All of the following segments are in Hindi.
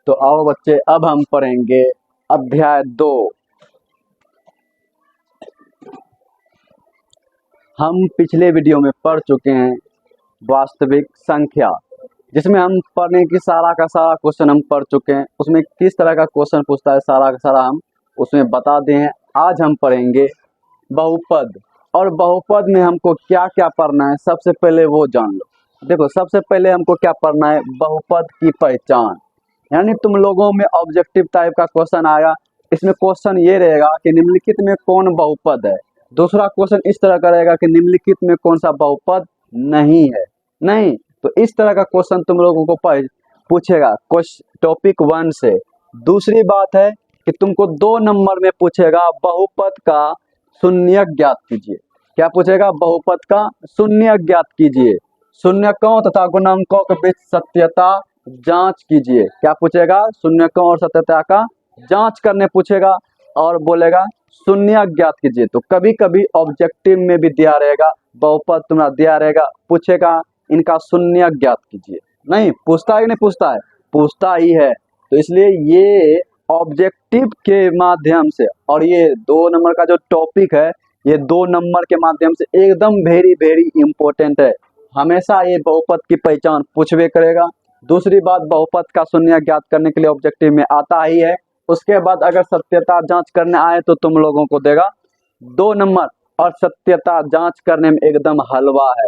तो आओ बच्चे, अब हम पढ़ेंगे अध्याय 2। हम पिछले वीडियो में पढ़ चुके हैं वास्तविक संख्या, जिसमें हम पढ़ने की सारा का सारा क्वेश्चन हम पढ़ चुके हैं। उसमें किस तरह का क्वेश्चन पूछता है सारा का सारा हम उसमें बता दिए हैं। आज हम पढ़ेंगे बहुपद, और बहुपद में हमको क्या क्या पढ़ना है सबसे पहले वो जान लो। देखो, सबसे पहले हमको क्या पढ़ना है, बहुपद की पहचान। यानी तुम लोगों में ऑब्जेक्टिव टाइप का क्वेश्चन आया, इसमें क्वेश्चन ये रहेगा कि निम्नलिखित में कौन बहुपद है। दूसरा क्वेश्चन इस तरह का रहेगा कि निम्नलिखित में कौन सा बहुपद नहीं है। नहीं तो इस तरह का क्वेश्चन तुम लोगों को पूछेगा टॉपिक 1 से। दूसरी बात है कि तुमको 2 नंबर में पूछेगा बहुपद का शून्य ज्ञात कीजिए। क्या पूछेगा, बहुपद का शून्य ज्ञात कीजिए। शून्यकों तथा गुणांकों के बीच सत्यता जांच कीजिए। क्या पूछेगा, शून्यकों और सत्यता का जांच करने पूछेगा, और बोलेगा शून्य ज्ञात कीजिए। तो कभी कभी ऑब्जेक्टिव में भी दिया रहेगा, बहुपद तुम्हारा दिया रहेगा, पूछेगा इनका शून्य ज्ञात कीजिए। नहीं पूछता है, नहीं पूछता है, पूछता ही है। तो इसलिए ये ऑब्जेक्टिव के माध्यम से, और ये 2 नंबर का जो टॉपिक है, ये 2 नंबर के माध्यम से एकदम वेरी वेरी इंपॉर्टेंट है। हमेशा ये बहुपद की पहचान पूछवे करेगा। दूसरी बात, बहुपद का शून्य ज्ञात करने के लिए ऑब्जेक्टिव में आता ही है। उसके बाद अगर सत्यता जांच करने आए तो तुम लोगों को देगा 2 नंबर, और सत्यता जांच करने में एकदम हलवा है।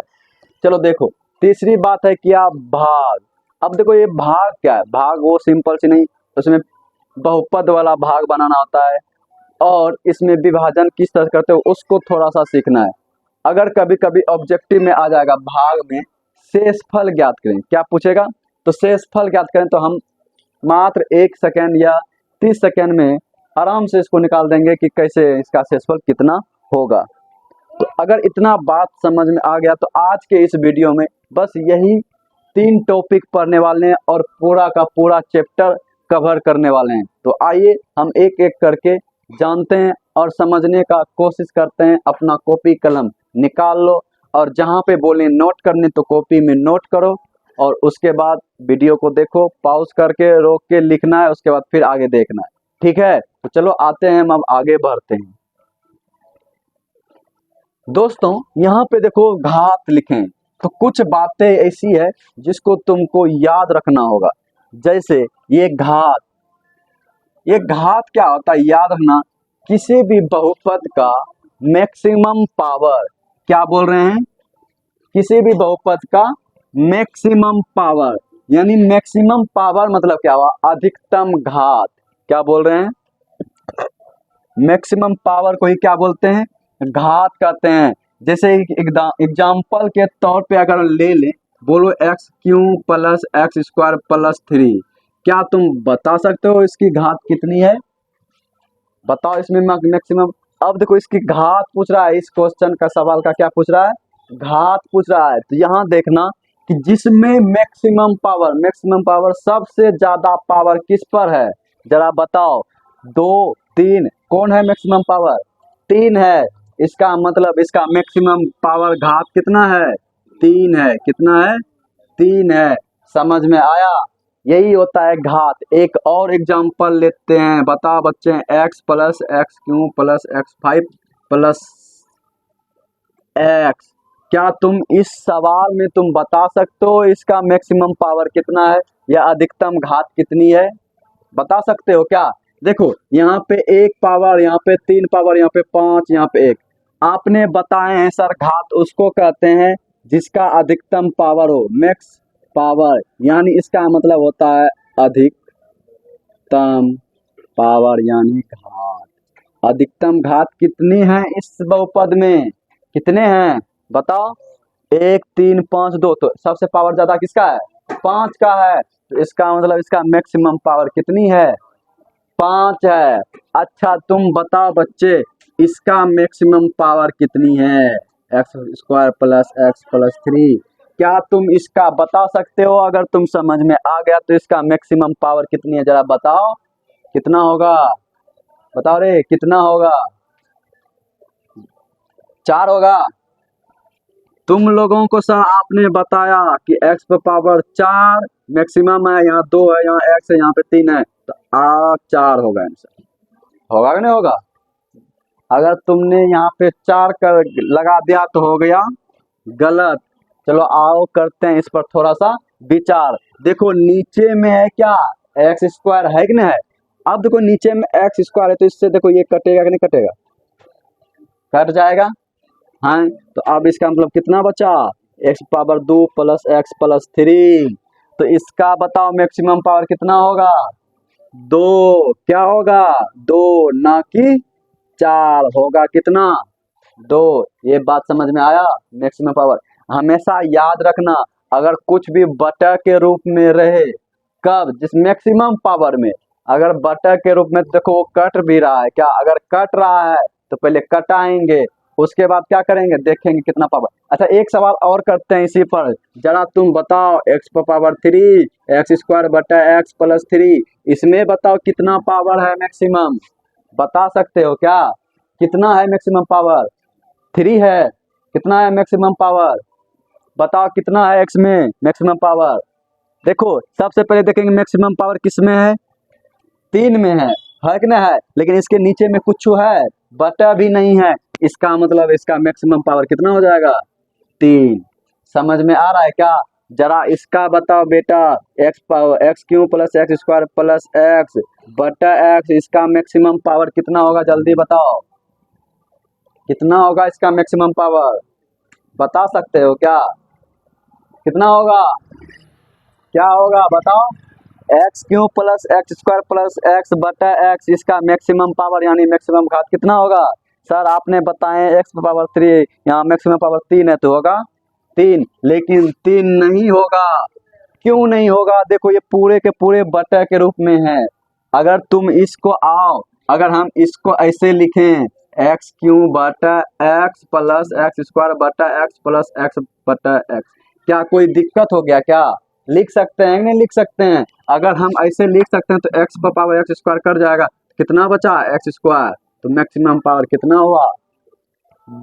चलो देखो, तीसरी बात है क्या, भाग। अब देखो ये भाग क्या है, भाग वो सिंपल सी नहीं, उसमें बहुपद वाला भाग बनाना होता है, और इसमें विभाजन किस तरह करते हो उसको थोड़ा सा सीखना है। अगर कभी कभी ऑब्जेक्टिव में आ जाएगा भाग में शेषफल ज्ञात करें, क्या पूछेगा, तो शेषफल ज्ञात करें, तो हम मात्र 1 सेकेंड या 30 सेकेंड में आराम से इसको निकाल देंगे कि कैसे इसका शेषफल कितना होगा। तो अगर इतना बात समझ में आ गया तो आज के इस वीडियो में बस यही 3 टॉपिक पढ़ने वाले हैं और पूरा का पूरा चैप्टर कवर करने वाले हैं। तो आइए हम एक एक करके जानते हैं और समझने का कोशिश करते हैं। अपना कॉपी कलम निकाल लो, और जहाँ पे बोले नोट करने तो कॉपी में नोट करो, और उसके बाद वीडियो को देखो, पॉज करके रोक के लिखना है, उसके बाद फिर आगे देखना है। ठीक है, तो चलो आते हैं, हम अब आगे बढ़ते हैं। दोस्तों यहाँ पे देखो घात लिखें, तो कुछ बातें ऐसी है जिसको तुमको याद रखना होगा। जैसे ये घात क्या होता है, याद रखना, किसी भी बहुपद का मैक्सिमम पावर। क्या बोल रहे हैं, किसी भी बहुपद का मैक्सिमम पावर, यानी मैक्सिमम पावर मतलब क्या हुआ, अधिकतम घात। क्या बोल रहे हैं, मैक्सिमम पावर को ही क्या बोलते हैं, घात कहते हैं। जैसे एग्जाम्पल के तौर पे अगर ले लें, बोलो x³ + x² + 3, क्या तुम बता सकते हो इसकी घात कितनी है, बताओ इसमें मैक्सिमम। अब देखो इसकी घात पूछ रहा है, इस क्वेश्चन का सवाल का क्या पूछ रहा है, घात पूछ रहा है। तो यहाँ देखना कि जिसमें मैक्सिमम पावर सबसे ज्यादा पावर किस पर है, जरा बताओ। 2, 3, कौन है मैक्सिमम पावर, 3 है। इसका मतलब इसका मैक्सिमम पावर घात कितना है, 3 है। कितना है, 3 है। समझ में आया, यही होता है घात। एक और एग्जांपल लेते हैं, बताओ बच्चे, x + x³ + x5 + x। क्या तुम इस सवाल में तुम बता सकते हो इसका मैक्सिमम पावर कितना है या अधिकतम घात कितनी है, बता सकते हो क्या। देखो यहाँ पे 1 पावर, यहाँ पे 3 पावर, यहाँ पे 5, यहाँ पे 1, आपने बताए हैं सर घात उसको कहते हैं जिसका अधिकतम पावर हो, मैक्स पावर, यानी इसका मतलब होता है अधिकतम पावर यानी घात। अधिकतम घात कितनी है इस बहुपद में, कितने हैं बताओ, 1, 3, 5, 2। तो सबसे पावर ज्यादा किसका है, 5 का है। तो इसका मतलब इसका मैक्सिमम पावर कितनी है, 5 है। अच्छा तुम बताओ बच्चे, इसका मैक्सिमम पावर कितनी है, x² + x + 3। क्या तुम इसका बता सकते हो, अगर तुम समझ में आ गया तो इसका मैक्सिमम पावर कितनी है, जरा बताओ कितना होगा, बताओ रे कितना होगा, 4 होगा, तुम लोगों को सर आपने बताया कि x पर पावर 4 मैक्सिमम है, यहाँ 2 है, यहाँ x है, यहाँ पे 3 है, तो 4 होगा आंसर। होगा कि नहीं होगा? अगर तुमने यहाँ पे 4 कर लगा दिया तो हो गया गलत। चलो आओ करते हैं इस पर थोड़ा सा विचार। देखो नीचे में है क्या, एक्स स्क्वायर है कि नहीं है। अब देखो नीचे में एक्स स्क्वायर है तो इससे देखो ये कटेगा कि नहीं कटेगा, कट जाएगा। हाँ तो अब इसका मतलब कितना बचा, x power 2 plus x plus 3। तो इसका बताओ मैक्सिमम पावर कितना होगा, 2। क्या होगा, 2 ना कि 4 होगा कितना, 2। ये बात समझ में आया। मैक्सिमम पावर हमेशा याद रखना, अगर कुछ भी बटा के रूप में रहे, कब, जिस मैक्सिमम पावर में, अगर बटा के रूप में देखो वो कट भी रहा है क्या, अगर कट रहा है तो पहले कटाएंगे, उसके बाद क्या करेंगे, देखेंगे कितना पावर। अच्छा एक सवाल और करते हैं इसी पर, जरा तुम बताओ एक्स पर पावर 3 एक्स स्क्वायर बटा एक्स प्लस 3, इसमें बताओ कितना पावर है मैक्सिमम, बता सकते हो क्या, कितना है मैक्सिमम पावर, 3 है, कितना है मैक्सिमम पावर, बताओ कितना है एक्स में मैक्सिमम पावर। देखो सबसे पहले देखेंगे मैक्सिमम पावर किस में है, 3 में है कि नहीं है, लेकिन इसके नीचे में कुछ है, बटा भी नहीं है, इसका मतलब इसका मैक्सिमम पावर कितना हो जाएगा, 3। समझ में आ रहा है क्या, जरा इसका बताओ बेटा, x power x cube plus x square plus x बटा एक्स, इसका मैक्सिमम पावर कितना होगा, जल्दी बताओ कितना होगा इसका मैक्सिमम पावर, बता सकते हो क्या, कितना होगा, क्या होगा बताओ, x cube plus x square plus x बटा एक्स, इसका मैक्सिमम पावर यानी मैक्सिमम घात कितना होगा। सर आपने बताए एक्स पावर 3, यहाँ मैक्सिमम पावर 3 है तो होगा 3, लेकिन 3 नहीं होगा। क्यों नहीं होगा, देखो ये पूरे के पूरे बटा के रूप में है। अगर तुम इसको आओ, अगर हम इसको ऐसे लिखें, एक्स क्यू बटा एक्स प्लस एक्स स्क्वायर बटा एक्स प्लस एक्स बटा एक्स, क्या कोई दिक्कत हो गया क्या, लिख सकते हैं नहीं लिख सकते हैं। अगर हम ऐसे लिख सकते हैं तो एक्स पर पावर एक्स स्क्वायर कट जाएगा, कितना बचा एक्स स्क्वायर, तो मैक्सिमम पावर कितना हुआ,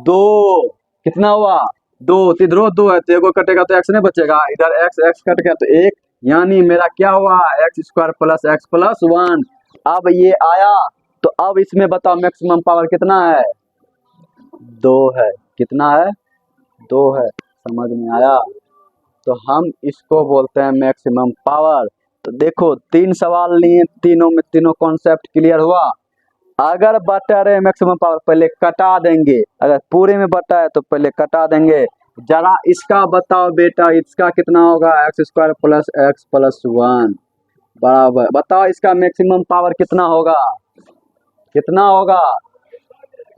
2। कितना हुआ, 2, इधरो 2 है तो एगो कटेगा तो एक्स नहीं बचेगा, इधर एक्स एक्स कट गया तो 1, यानी मेरा क्या हुआ, एक्स स्क्वायर प्लस 1। अब ये आया तो अब इसमें बताओ मैक्सिमम पावर कितना है, 2 है, कितना है, 2 है। समझ में आया, तो हम इसको बोलते हैं मैक्सिमम पावर। तो देखो 3 सवाल लिए, तीनों में तीनों कॉन्सेप्ट क्लियर हुआ। अगर बटा रहे मैक्सिमम पावर पहले कटा देंगे, अगर पूरे में बटा है तो पहले कटा देंगे। जरा इसका बताओ बेटा, इसका कितना होगा, एक्स स्क्वायर प्लस 1 बराबर, बताओ इसका मैक्सिमम पावर कितना होगा, कितना होगा,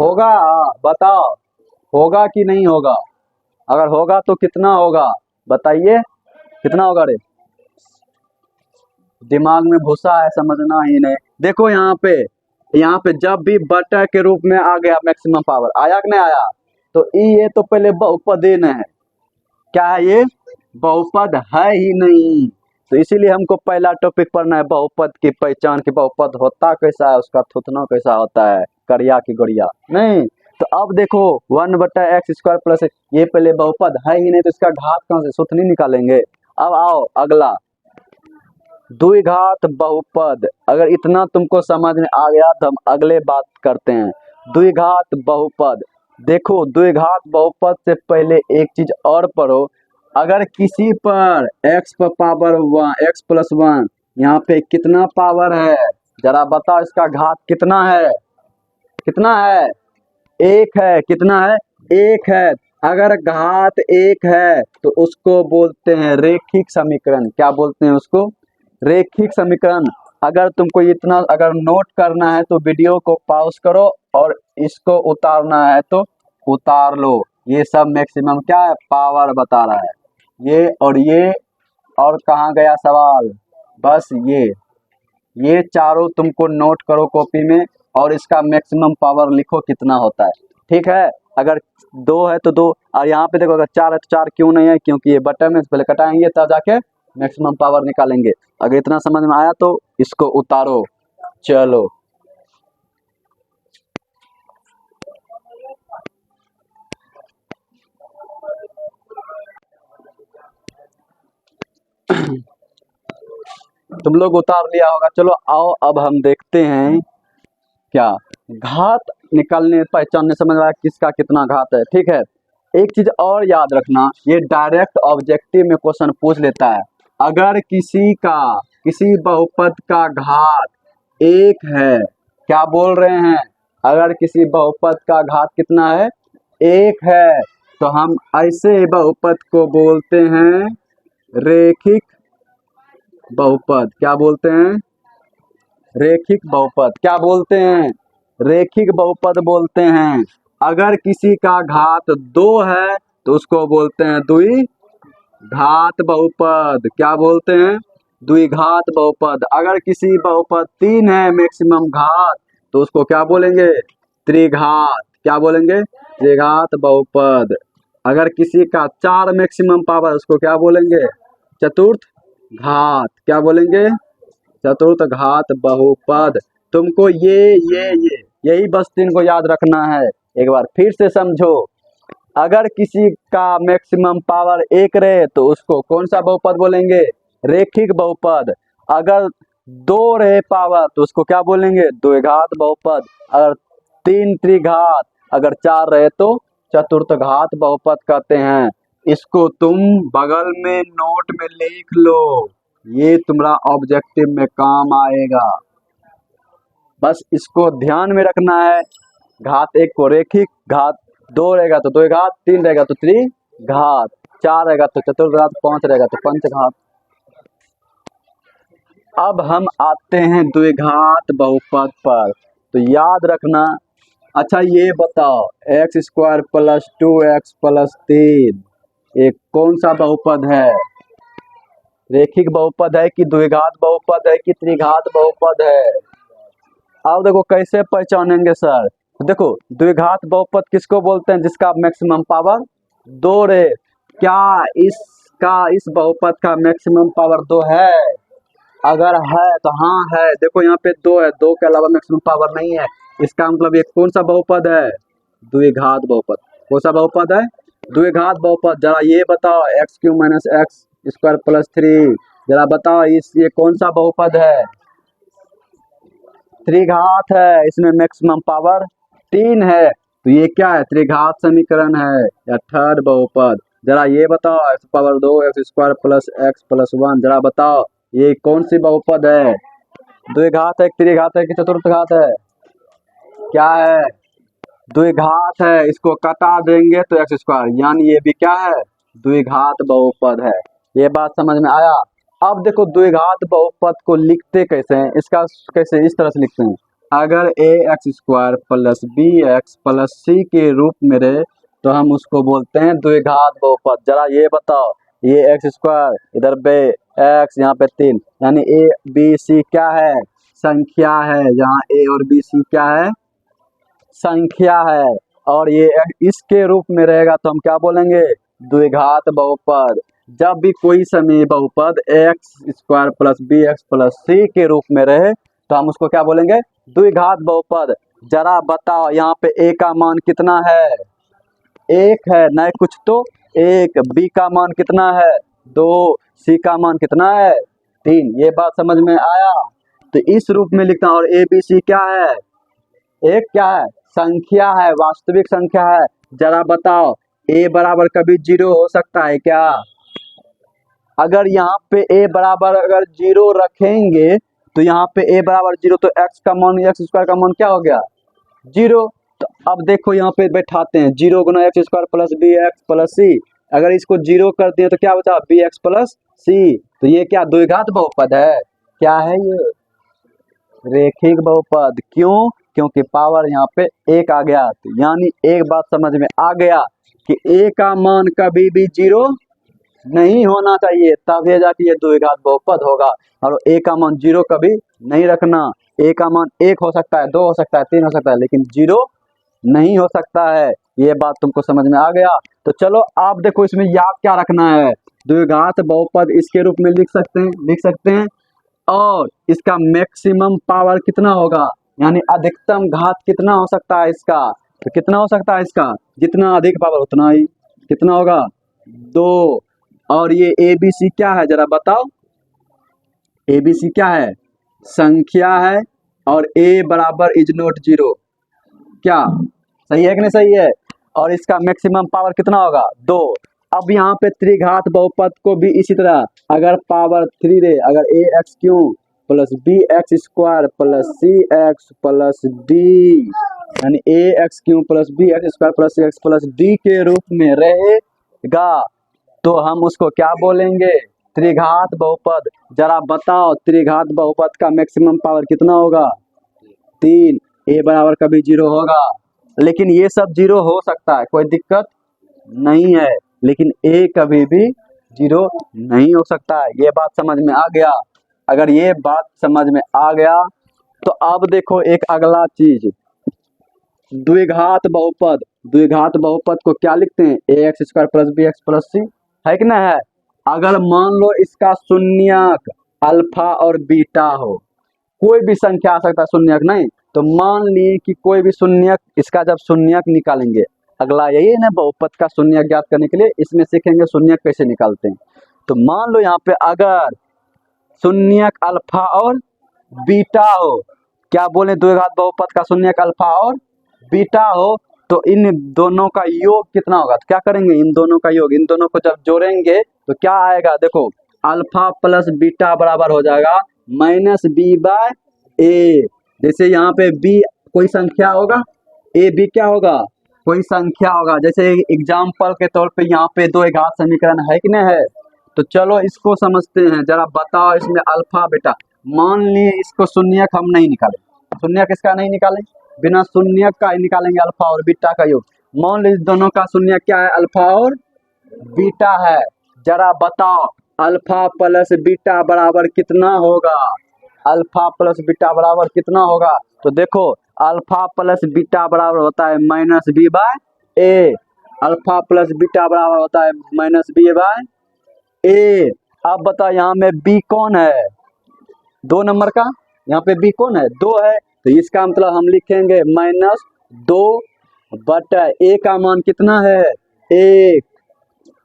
होगा, बताओ होगा कि नहीं होगा, अगर होगा तो कितना होगा, बताइए कितना होगा रे, दिमाग में घुसा है, समझना ही नहीं। देखो यहाँ पे जब भी बटा के रूप में आ गया मैक्सिमम पावर, आया कि नहीं आया, तो ये तो पहले बहुपद ही नहीं है, क्या है ये, बहुपद है ही नहीं। तो इसीलिए हमको पहला टॉपिक पढ़ना है बहुपद की पहचान, की बहुपद होता कैसा है, उसका थुथना कैसा होता है, करिया की गुड़िया नहीं। तो अब देखो 1 बटा एक्स स्क्वायर प्लस, ये पहले बहुपद है ही नहीं तो इसका घात कहाँ से, सुथनी निकालेंगे। अब आओ अगला, द्विघात बहुपद, अगर इतना तुमको समझ में आ गया तो हम अगले बात करते हैं, द्विघात बहुपद। देखो द्विघात बहुपद से पहले एक चीज और पढ़ो, अगर किसी पर x पर पावर 1 x प्लस 1, यहाँ पे कितना पावर है, जरा बताओ इसका घात कितना है, कितना है, 1 है, कितना है, 1 है। अगर घात 1 है तो उसको बोलते हैं रेखिक समीकरण, क्या बोलते हैं उसको, रेखिक समीकरण। अगर तुमको इतना अगर नोट करना है तो वीडियो को पॉज करो और इसको उतारना है तो उतार लो। ये सब मैक्सिमम क्या है, पावर बता रहा है, ये और कहाँ गया सवाल, बस ये चारों तुमको नोट करो कॉपी में और इसका मैक्सिमम पावर लिखो कितना होता है, ठीक है। अगर 2 है तो 2, और यहाँ पे देखो अगर 4 है तो 4 क्यों नहीं है, क्योंकि ये बटन में पहले कटाएंगे तब जाके मैक्सिमम पावर निकालेंगे। अगर इतना समझ में आया तो इसको उतारो, चलो। तुम लोग उतार लिया होगा। चलो आओ अब हम देखते हैं क्या घात निकालने पहचानने समझ रहा है किसका कितना घात है। ठीक है, एक चीज और याद रखना, ये डायरेक्ट ऑब्जेक्टिव में क्वेश्चन पूछ लेता है। अगर किसी बहुपद का घात एक है, क्या बोल रहे हैं, अगर किसी बहुपद का घात कितना है, एक है, तो हम ऐसे बहुपद को बोलते हैं रेखिक बहुपद। क्या बोलते हैं, रेखिक बहुपद। क्या बोलते हैं, रेखिक बहुपद बोलते हैं। अगर किसी का घात 2 है तो उसको बोलते हैं द्विघात बहुपद। क्या बोलते हैं, द्विघात बहुपद। अगर किसी बहुपद 3 है मैक्सिमम घात तो उसको क्या बोलेंगे, त्रिघात। क्या बोलेंगे, त्रिघात बहुपद। अगर किसी का 4 मैक्सिमम पावर उसको क्या बोलेंगे, चतुर्थ घात। क्या बोलेंगे, चतुर्थ घात बहुपद। तुमको यही बस 3 को याद रखना है। एक बार फिर से समझो, अगर किसी का मैक्सिमम पावर 1 रहे तो उसको कौन सा बहुपद बोलेंगे, रेखिक बहुपद। अगर 2 रहे पावर तो उसको क्या बोलेंगे, द्विघात बहुपद। अगर 3 त्रिघात, अगर 4 रहे तो चतुर्थ घात बहुपद कहते हैं। इसको तुम बगल में नोट में लिख लो, ये तुम्हारा ऑब्जेक्टिव में काम आएगा। बस इसको ध्यान में रखना है। घात 1 को रेखिक, घात 2 रहेगा तो द्विघात, 3 रहेगा तो त्रिघात, 4 रहेगा तो चतुर्घात, 5 रहेगा तो पंचघात। अब हम आते हैं द्विघात बहुपद पर, तो याद रखना। अच्छा ये बताओ, x² + 2x + 3 एक कौन सा बहुपद है, रेखिक बहुपद है कि द्विघात बहुपद है कि त्रिघात बहुपद है। अब देखो कैसे पहचानेंगे सर, देखो द्विघात बहुपद किसको बोलते हैं, जिसका मैक्सिमम पावर 2 रहे। क्या इस बहुपद का मैक्सिमम पावर 2 है, अगर है तो हाँ है। देखो यहाँ पे 2 है, 2 के अलावा मैक्सिमम पावर नहीं है। इसका मतलब ये कौन सा बहुपद है, द्विघात बहुपद। कौन सा बहुपद है, द्विघात बहुपद। जरा ये बताओ, x³ - x² + 3, जरा बताओ ये कौन सा बहुपद है, त्रिघात है। इसमें मैक्सिमम पावर 3 है, तो ये क्या है, त्रिघात समीकरण है या थर्ड बहुपद। जरा ये बताओ, x⁻2 x² + x + 1, जरा बताओ ये कौन सी बहुपद है, द्विघात है, त्रिघात है कि चतुर्थ घात है, क्या है, द्विघात है। इसको कटा देंगे तो x², यानी ये भी क्या है, द्विघात बहुपद है। ये बात समझ में आया। अब देखो द्विघात बहुपद को लिखते कैसे हैं, इसका कैसे इस तरह से लिखते हैं, अगर ax² + bx + c के रूप में रहे तो हम उसको बोलते हैं द्विघात बहुपद। जरा ये बताओ, ये x², इधर x, यहाँ पे 3, यानी a b c क्या है, संख्या है। यहाँ a और b c क्या है, संख्या है। और ये इसके रूप में रहेगा तो हम क्या बोलेंगे, द्विघात बहुपद। जब भी कोई समीप बहुपद x² + bx + c के रूप में रहे तो हम उसको क्या बोलेंगे, द्विघात बहुपद। जरा बताओ यहाँ पे a का मान कितना है, 1 है, नहीं कुछ तो 1, b का मान कितना है 2, c का मान कितना है 3। ये बात समझ में आया। तो इस रूप में लिखना। और a b c क्या है, एक क्या है, संख्या है, वास्तविक संख्या है। जरा बताओ a बराबर कभी 0 हो सकता है क्या, अगर यहाँ पे a बराबर अगर 0 रखेंगे तो यहाँ पे a बराबर 0 तो x का मान, x² का मान क्या हो गया 0। तो अब देखो यहाँ पे बैठाते हैं, 0 × x² + bx + c। अगर इसको 0 कर दिए तो क्या बचा, bx + c। तो ये क्या द्विघात बहुपद है, क्या है ये, रेखिक बहुपद। क्यों, क्योंकि पावर यहाँ पे 1 आ गया। तो यानी एक बात समझ में आ गया कि a का मान कभी भी 0 नहीं होना चाहिए, तब ये जाके ये द्विघात बहुपद होगा। और a का मान 0 कभी नहीं रखना। a का मान 1 हो सकता है, 2 हो सकता है, 3 हो सकता है, लेकिन 0 नहीं हो सकता है। ये बात तुमको समझ में आ गया। तो चलो आप देखो इसमें याद क्या रखना है, द्विघात बहुपद इसके रूप में लिख सकते हैं। और इसका मैक्सिमम पावर कितना होगा, यानी अधिकतम घात कितना हो सकता है इसका, तो कितना हो सकता है इसका, जितना अधिक पावर उतना ही कितना होगा 2। और ये ए बी सी क्या है जरा बताओ। ए बी सी क्या है, संख्या है, और ए बराबर इज नॉट जीरो, क्या सही है कि नहीं सही है। और इसका मैक्सिमम पावर कितना होगा, 2। अब यहाँ पे त्रिघात बहुपद को भी इसी तरह अगर पावर 3 दे, अगर A X cube plus B X square plus C X plus D, यानी A X cube plus B X square plus C X plus D के रूप में रहेगा, तो हम उसको क्या बोलेंगे, त्रिघात बहुपद। जरा बताओ त्रिघात बहुपद का मैक्सिमम पावर कितना होगा, 3। ए बराबर कभी जीरो होगा, लेकिन ये सब जीरो हो सकता है, कोई दिक्कत नहीं है, लेकिन ए कभी भी जीरो नहीं हो सकता है। ये बात समझ में आ गया। अगर ये बात समझ में आ गया तो अब देखो एक अगला चीज, द्विघात बहुपद। द्विघात बहुपद को क्या लिखते हैं, A X square plus B X plus C, है कि ना है। अगर मान लो इसका शून्यक अल्फा और बीटा हो, कोई भी संख्या आ सकता है शून्यक नहीं, तो मान ली कि कोई भी शून्यक, इसका जब शून्यक निकालेंगे, अगला यही है ना बहुपद का शून्यक ज्ञात करने के लिए, इसमें सीखेंगे शून्यक कैसे निकालते हैं। तो मान लो यहाँ पे अगर शून्यक अल्फा और बीटा हो, क्या बोले, द्विघात बहुपद का शून्यक अल्फा और बीटा हो, तो इन दोनों का योग कितना होगा, तो क्या करेंगे, इन दोनों का योग, इन दोनों को जब जोड़ेंगे तो क्या आएगा, देखो अल्फा प्लस बीटा बराबर हो जाएगा माइनस बी बाय ए। जैसे यहाँ पे बी कोई संख्या होगा, ए बी क्या होगा, कोई संख्या होगा। जैसे एग्जाम्पल के तौर पे यहाँ पे दो घात समीकरण है कि नहीं है, तो चलो इसको समझते हैं। जरा बताओ इसमें अल्फा बीटा, मान लिए इसको शून्यक हम नहीं निकाले, शून्यक इसका नहीं निकालें, बिना शून्यक का ही निकालेंगे अल्फा और बीटा का योग। मान लीजिए दोनों का शून्यक क्या है, अल्फा और बीटा है। जरा बताओ अल्फा प्लस बीटा बराबर कितना होगा, अल्फा प्लस बीटा बराबर कितना होगा, तो देखो अल्फा प्लस बीटा बराबर होता है माइनस बी बाय ए। अल्फा प्लस बीटा बराबर होता है माइनस बी बाय ए। अब बताओ यहाँ में बी कौन है, 2 नंबर का, यहाँ पे बी कौन है, 2 है, तो इसका मतलब हम लिखेंगे माइनस 2 बटा ए का मान कितना है, 1।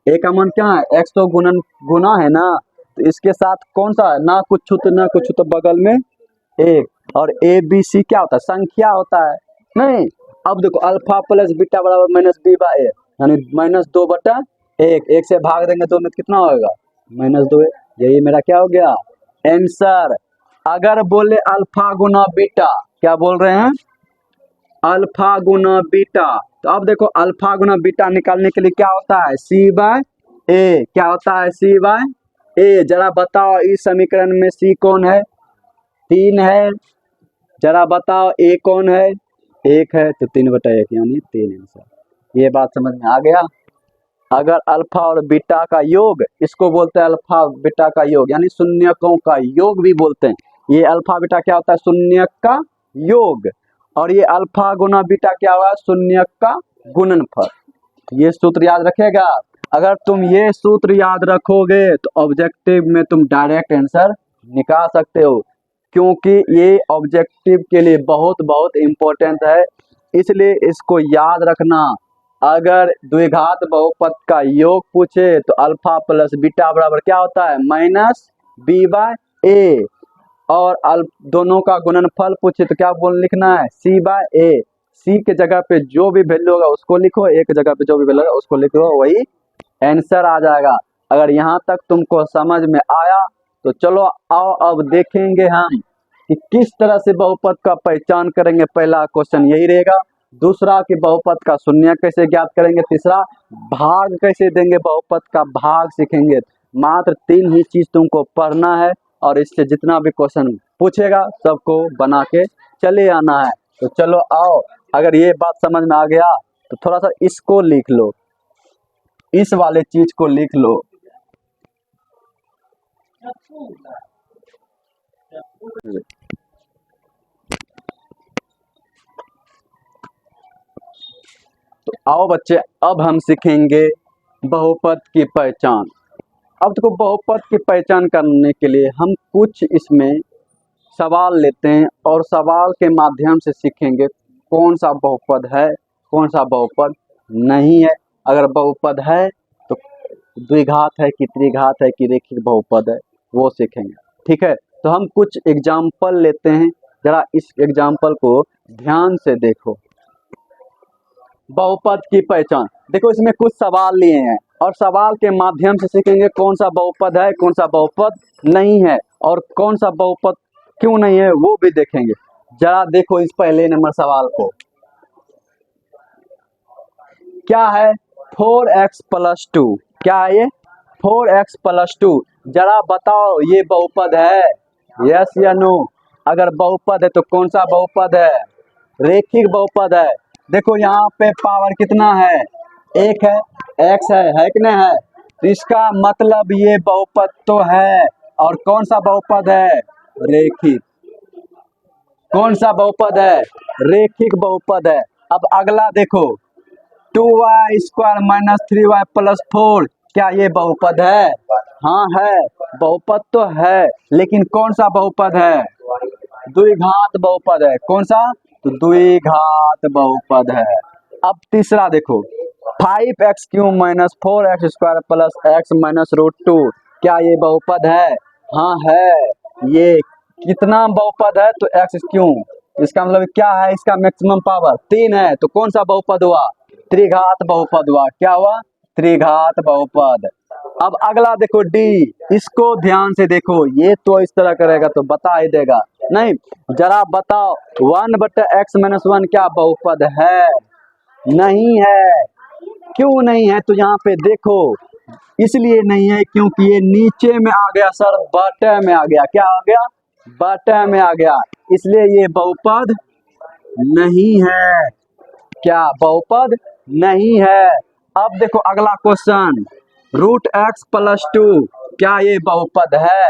ए का मान क्या है, एक्स तो गुना है ना, तो इसके साथ कौन सा है, ना कुछ तो ना कुछ, तो बगल में 1। और ए बी सी क्या होता है, संख्या होता है नहीं। अब देखो अल्फा प्लस बीटा बराबर माइनस बी बाय ए, यानी माइनस 2 बटा 1, 1 से भाग देंगे 2 में कितना होगा, माइनस 2। यही मेरा क्या हो गया आंसर। अगर बोले अल्फा गुना बीटा, क्या बोल रहे हैं, अल्फा गुना बीटा, तो अब देखो अल्फा गुना बीटा निकालने के लिए क्या होता है, सी बाय ए, क्या होता है, सी बाय ए। जरा बताओ इस समीकरण में सी कौन है, 3 है, जरा बताओ ए कौन है, 1 है, तो 3 बटा 1 यानी 3 आंसर। ये बात समझ में आ गया। अगर अल्फा और बीटा का योग, इसको बोलते हैं अल्फा बीटा का योग, यानी शून्यकों का योग भी बोलते हैं। ये अल्फा बीटा क्या होता है, शून्यक का योग, और ये अल्फा गुना बीटा क्या हुआ, शून्यक का गुणनफल। ये सूत्र याद रखेगा। अगर तुम ये सूत्र याद रखोगे तो ऑब्जेक्टिव में तुम डायरेक्ट आंसर निकाल सकते हो, क्योंकि ये ऑब्जेक्टिव के लिए बहुत बहुत इम्पोर्टेंट है, इसलिए इसको याद रखना। अगर द्विघात बहुपद का योग पूछे तो अल्फा प्लस बीटा बराबर क्या होता है, माइनस बी बाय ए, और दोनों का गुणनफल पूछे तो क्या लिखना है, सी बाय ए। सी के जगह पे जो भी वैल्यू होगा उसको लिखो, ए के जगह पे जो भी वैल्यू होगा उसको लिखो, वही आंसर आ जाएगा। अगर यहाँ तक तुमको समझ में आया तो चलो आओ अब देखेंगे हम कि किस तरह से बहुपद का पहचान करेंगे। पहला क्वेश्चन यही रहेगा, दूसरा कि बहुपद का शून्य कैसे ज्ञात करेंगे, तीसरा भाग कैसे देंगे, बहुपद का भाग सीखेंगे। मात्र 3 ही चीज तुमको पढ़ना है, और इससे जितना भी क्वेश्चन पूछेगा सबको बना के चले आना है। तो चलो आओ, अगर ये बात समझ में आ गया तो थोड़ा सा इसको लिख लो, इस वाले चीज को लिख लो। तो आओ बच्चे, अब हम सीखेंगे बहुपद की पहचान। अब देखो बहुपद की पहचान करने के लिए हम कुछ इसमें सवाल लेते हैं, और सवाल के माध्यम से सीखेंगे कौन सा बहुपद है, कौन सा बहुपद नहीं है। अगर बहुपद है तो द्विघात है कि त्रिघात है कि रेखिक बहुपद है, वो सीखेंगे। ठीक है, तो हम कुछ एग्जाम्पल लेते हैं, जरा इस एग्जाम्पल को ध्यान से देखो। बहुपद की पहचान, देखो इसमें कुछ सवाल लिए हैं और सवाल के माध्यम से सीखेंगे कौन सा बहुपद है, कौन सा बहुपद नहीं है, और कौन सा बहुपद क्यों नहीं है वो भी देखेंगे। जरा देखो इस पहले नंबर सवाल को, क्या है 4x + 2, क्या है ये 4x + 2, जरा बताओ ये बहुपद है, यस या नो। अगर बहुपद है तो कौन सा बहुपद है, रेखिक बहुपद है। देखो यहाँ पे पावर कितना है, एक है, x है कि नहीं है, तो इसका मतलब ये बहुपद तो है। और कौन सा बहुपद है, रेखिक। कौन सा बहुपद है, रेखिक बहुपद है। अब अगला देखो 2y² - 3y + 4, क्या ये बहुपद है, हाँ है, बहुपद तो है, लेकिन कौन सा बहुपद है, द्विघात बहुपद है। कौन सा, तो द्विघात बहुपद है। अब तीसरा देखो 5x³ - 4x² + x - √2, क्या ये बहुपद है, हाँ है। ये कितना बहुपद है, तो x³, इसका मतलब क्या है, इसका मैक्सिमम पावर 3 है, तो कौन सा बहुपद हुआ, त्रिघात बहुपद हुआ। क्या हुआ, त्रिघात बहुपद। अब अगला देखो D, इसको ध्यान से देखो, ये तो इस तरह करेगा तो बता ही देगा, नहीं जरा बताओ 1/x - 1 क्या बहुपद है, नहीं है। क्यों नहीं है, तो यहाँ पे देखो इसलिए नहीं है क्योंकि ये नीचे में आ गया सर, बटे में आ गया, क्या आ गया, बटे में आ गया, इसलिए ये बहुपद नहीं है। क्या बहुपद नहीं है। अब देखो अगला क्वेश्चन √x + 2, क्या ये बहुपद है।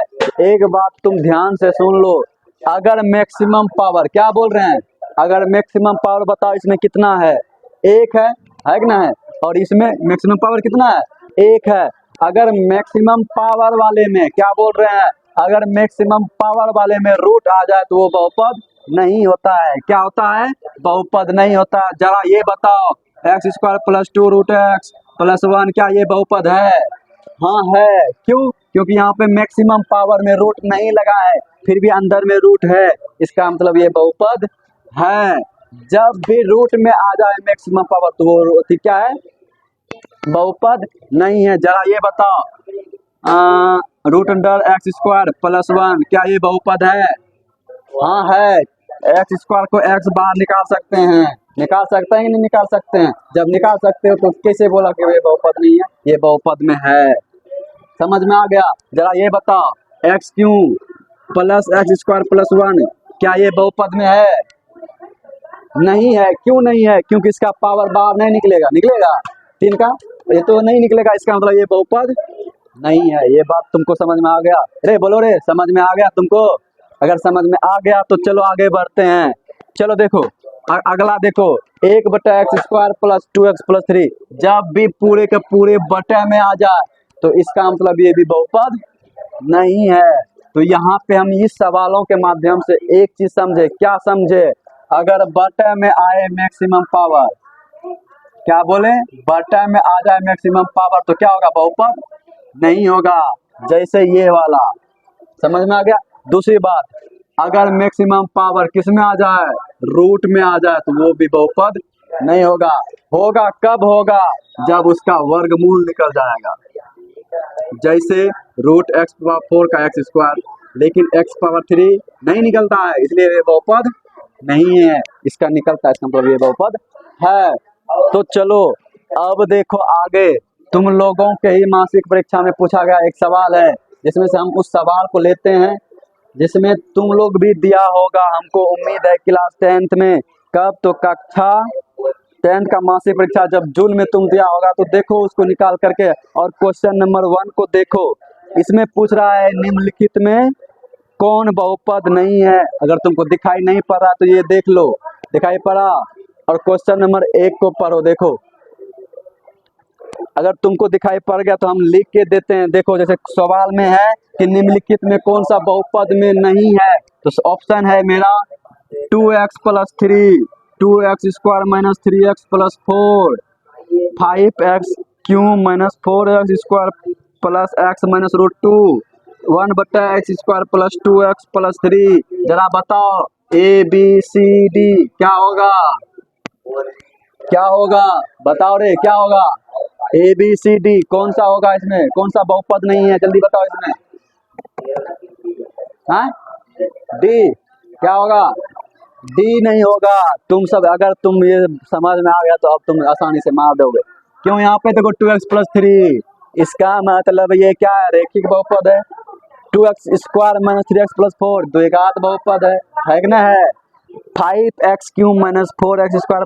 एक बात तुम ध्यान से सुन लो, अगर मैक्सिमम पावर, क्या बोल रहे हैं, अगर मैक्सिमम पावर बताओ इसमें कितना है, एक है कि ना है, और इसमें मैक्सिमम पावर कितना है, एक है। अगर मैक्सिमम पावर वाले में, क्या बोल रहे हैं, अगर मैक्सिमम पावर वाले में रूट आ जाए तो वो बहुपद नहीं होता है। क्या होता है, बहुपद नहीं होता है। जरा ये बताओ x² + 2 √x + 1, क्या ये बहुपद है, हाँ है। क्यों, क्योंकि यहाँ पे मैक्सिमम पावर में रूट नहीं लगा है, फिर भी अंदर में रूट है, इसका मतलब ये बहुपद है। जब भी रूट में आ जाए मैक्सिमम पावर तो वो क्या है, बहुपद नहीं है। जरा ये बताओ √x² + 1, क्या ये बहुपद है, हाँ है। x² को x बाहर निकाल सकते हैं, निकाल सकते हैं कि नहीं निकाल सकते हैं, जब निकाल सकते हो तो कैसे बोला कि ये बहुपद नहीं है, ये बहुपद में है। समझ में आ गया। जरा ये बताओ x³ + x² + 1, क्या ये बहुपद में है, नहीं है। क्यों नहीं है, क्योंकि इसका पावर बाहर नहीं निकलेगा, निकलेगा 3 का, ये तो नहीं निकलेगा, इसका मतलब ये बहुपद नहीं है। ये बात तुमको समझ में आ गया, रे बोलो रे, समझ में आ गया तुमको। अगर समझ में आ गया तो चलो आगे बढ़ते हैं। चलो देखो अगला देखो 1/x² + 2x + 3, जब भी पूरे के पूरे बटे में आ जाए तो इसका मतलब ये भी बहुपद नहीं है। तो यहाँ पे हम इस सवालों के माध्यम से एक चीज समझे, क्या समझे, अगर बटे में आए मैक्सिमम पावर, क्या बोले, बटे में आ जाए मैक्सिमम पावर तो क्या होगा, बहुपद नहीं होगा। जैसे ये वाला, समझ में आ गया। दूसरी बात, अगर मैक्सिमम पावर किस में आ जाए, रूट में आ जाए तो वो भी बहुपद नहीं होगा। होगा कब होगा, जब उसका वर्गमूल निकल जाएगा। जैसे √x⁴ का x², लेकिन x⁴ नहीं निकलता है, इसलिए ये बहुपद नहीं है। इसका निकलता है, इसका मतलब ये बहुपद है। तो चलो अब देखो आगे, तुम लोगों के ही मासिक परीक्षा में पूछा गया एक सवाल है, जिसमें से हम उस सवाल को लेते हैं, जिसमें तुम लोग भी दिया होगा, हमको उम्मीद है क्लास 10th में। कब, तो कक्षा 10th का मासिक परीक्षा जब जून में तुम दिया होगा, तो देखो उसको निकाल करके और क्वेश्चन नंबर 1 को देखो। इसमें पूछ रहा है निम्नलिखित में कौन बहुपद नहीं है। अगर तुमको दिखाई नहीं पड़ रहा तो ये देख लो, दिखाई पड़ा, और क्वेश्चन नंबर 1 को पढ़ो। देखो अगर तुमको दिखाई पड़ गया तो हम लिख के देते हैं। देखो जैसे सवाल में है कि निम्नलिखित में कौन सा बहुपद में नहीं है, तो ऑप्शन है मेरा 2x + 3, 2x² - 3x + 4, 5x³ cube minus 4x² plus x minus root 2 1/x² plus 2x+3। जरा बताओ ए बी सी डी क्या होगा, क्या होगा, बताओ रे क्या होगा। ए बी सी डी कौन सा होगा, इसमें कौन सा बहुपद नहीं है, जल्दी बताओ इसमें। हाँ डी क्या होगा, डी नहीं होगा। तुम सब अगर तुम ये समझ में आ गया तो अब तुम आसानी से मार दोगे। क्यों, यहाँ पे देखो 2x+3, इसका मतलब ये क्या है, रेखिक बहुपद है। 2x² माइनस 3x+4 द्विघात बहुपद है कि ना है। 5x³ minus 4x²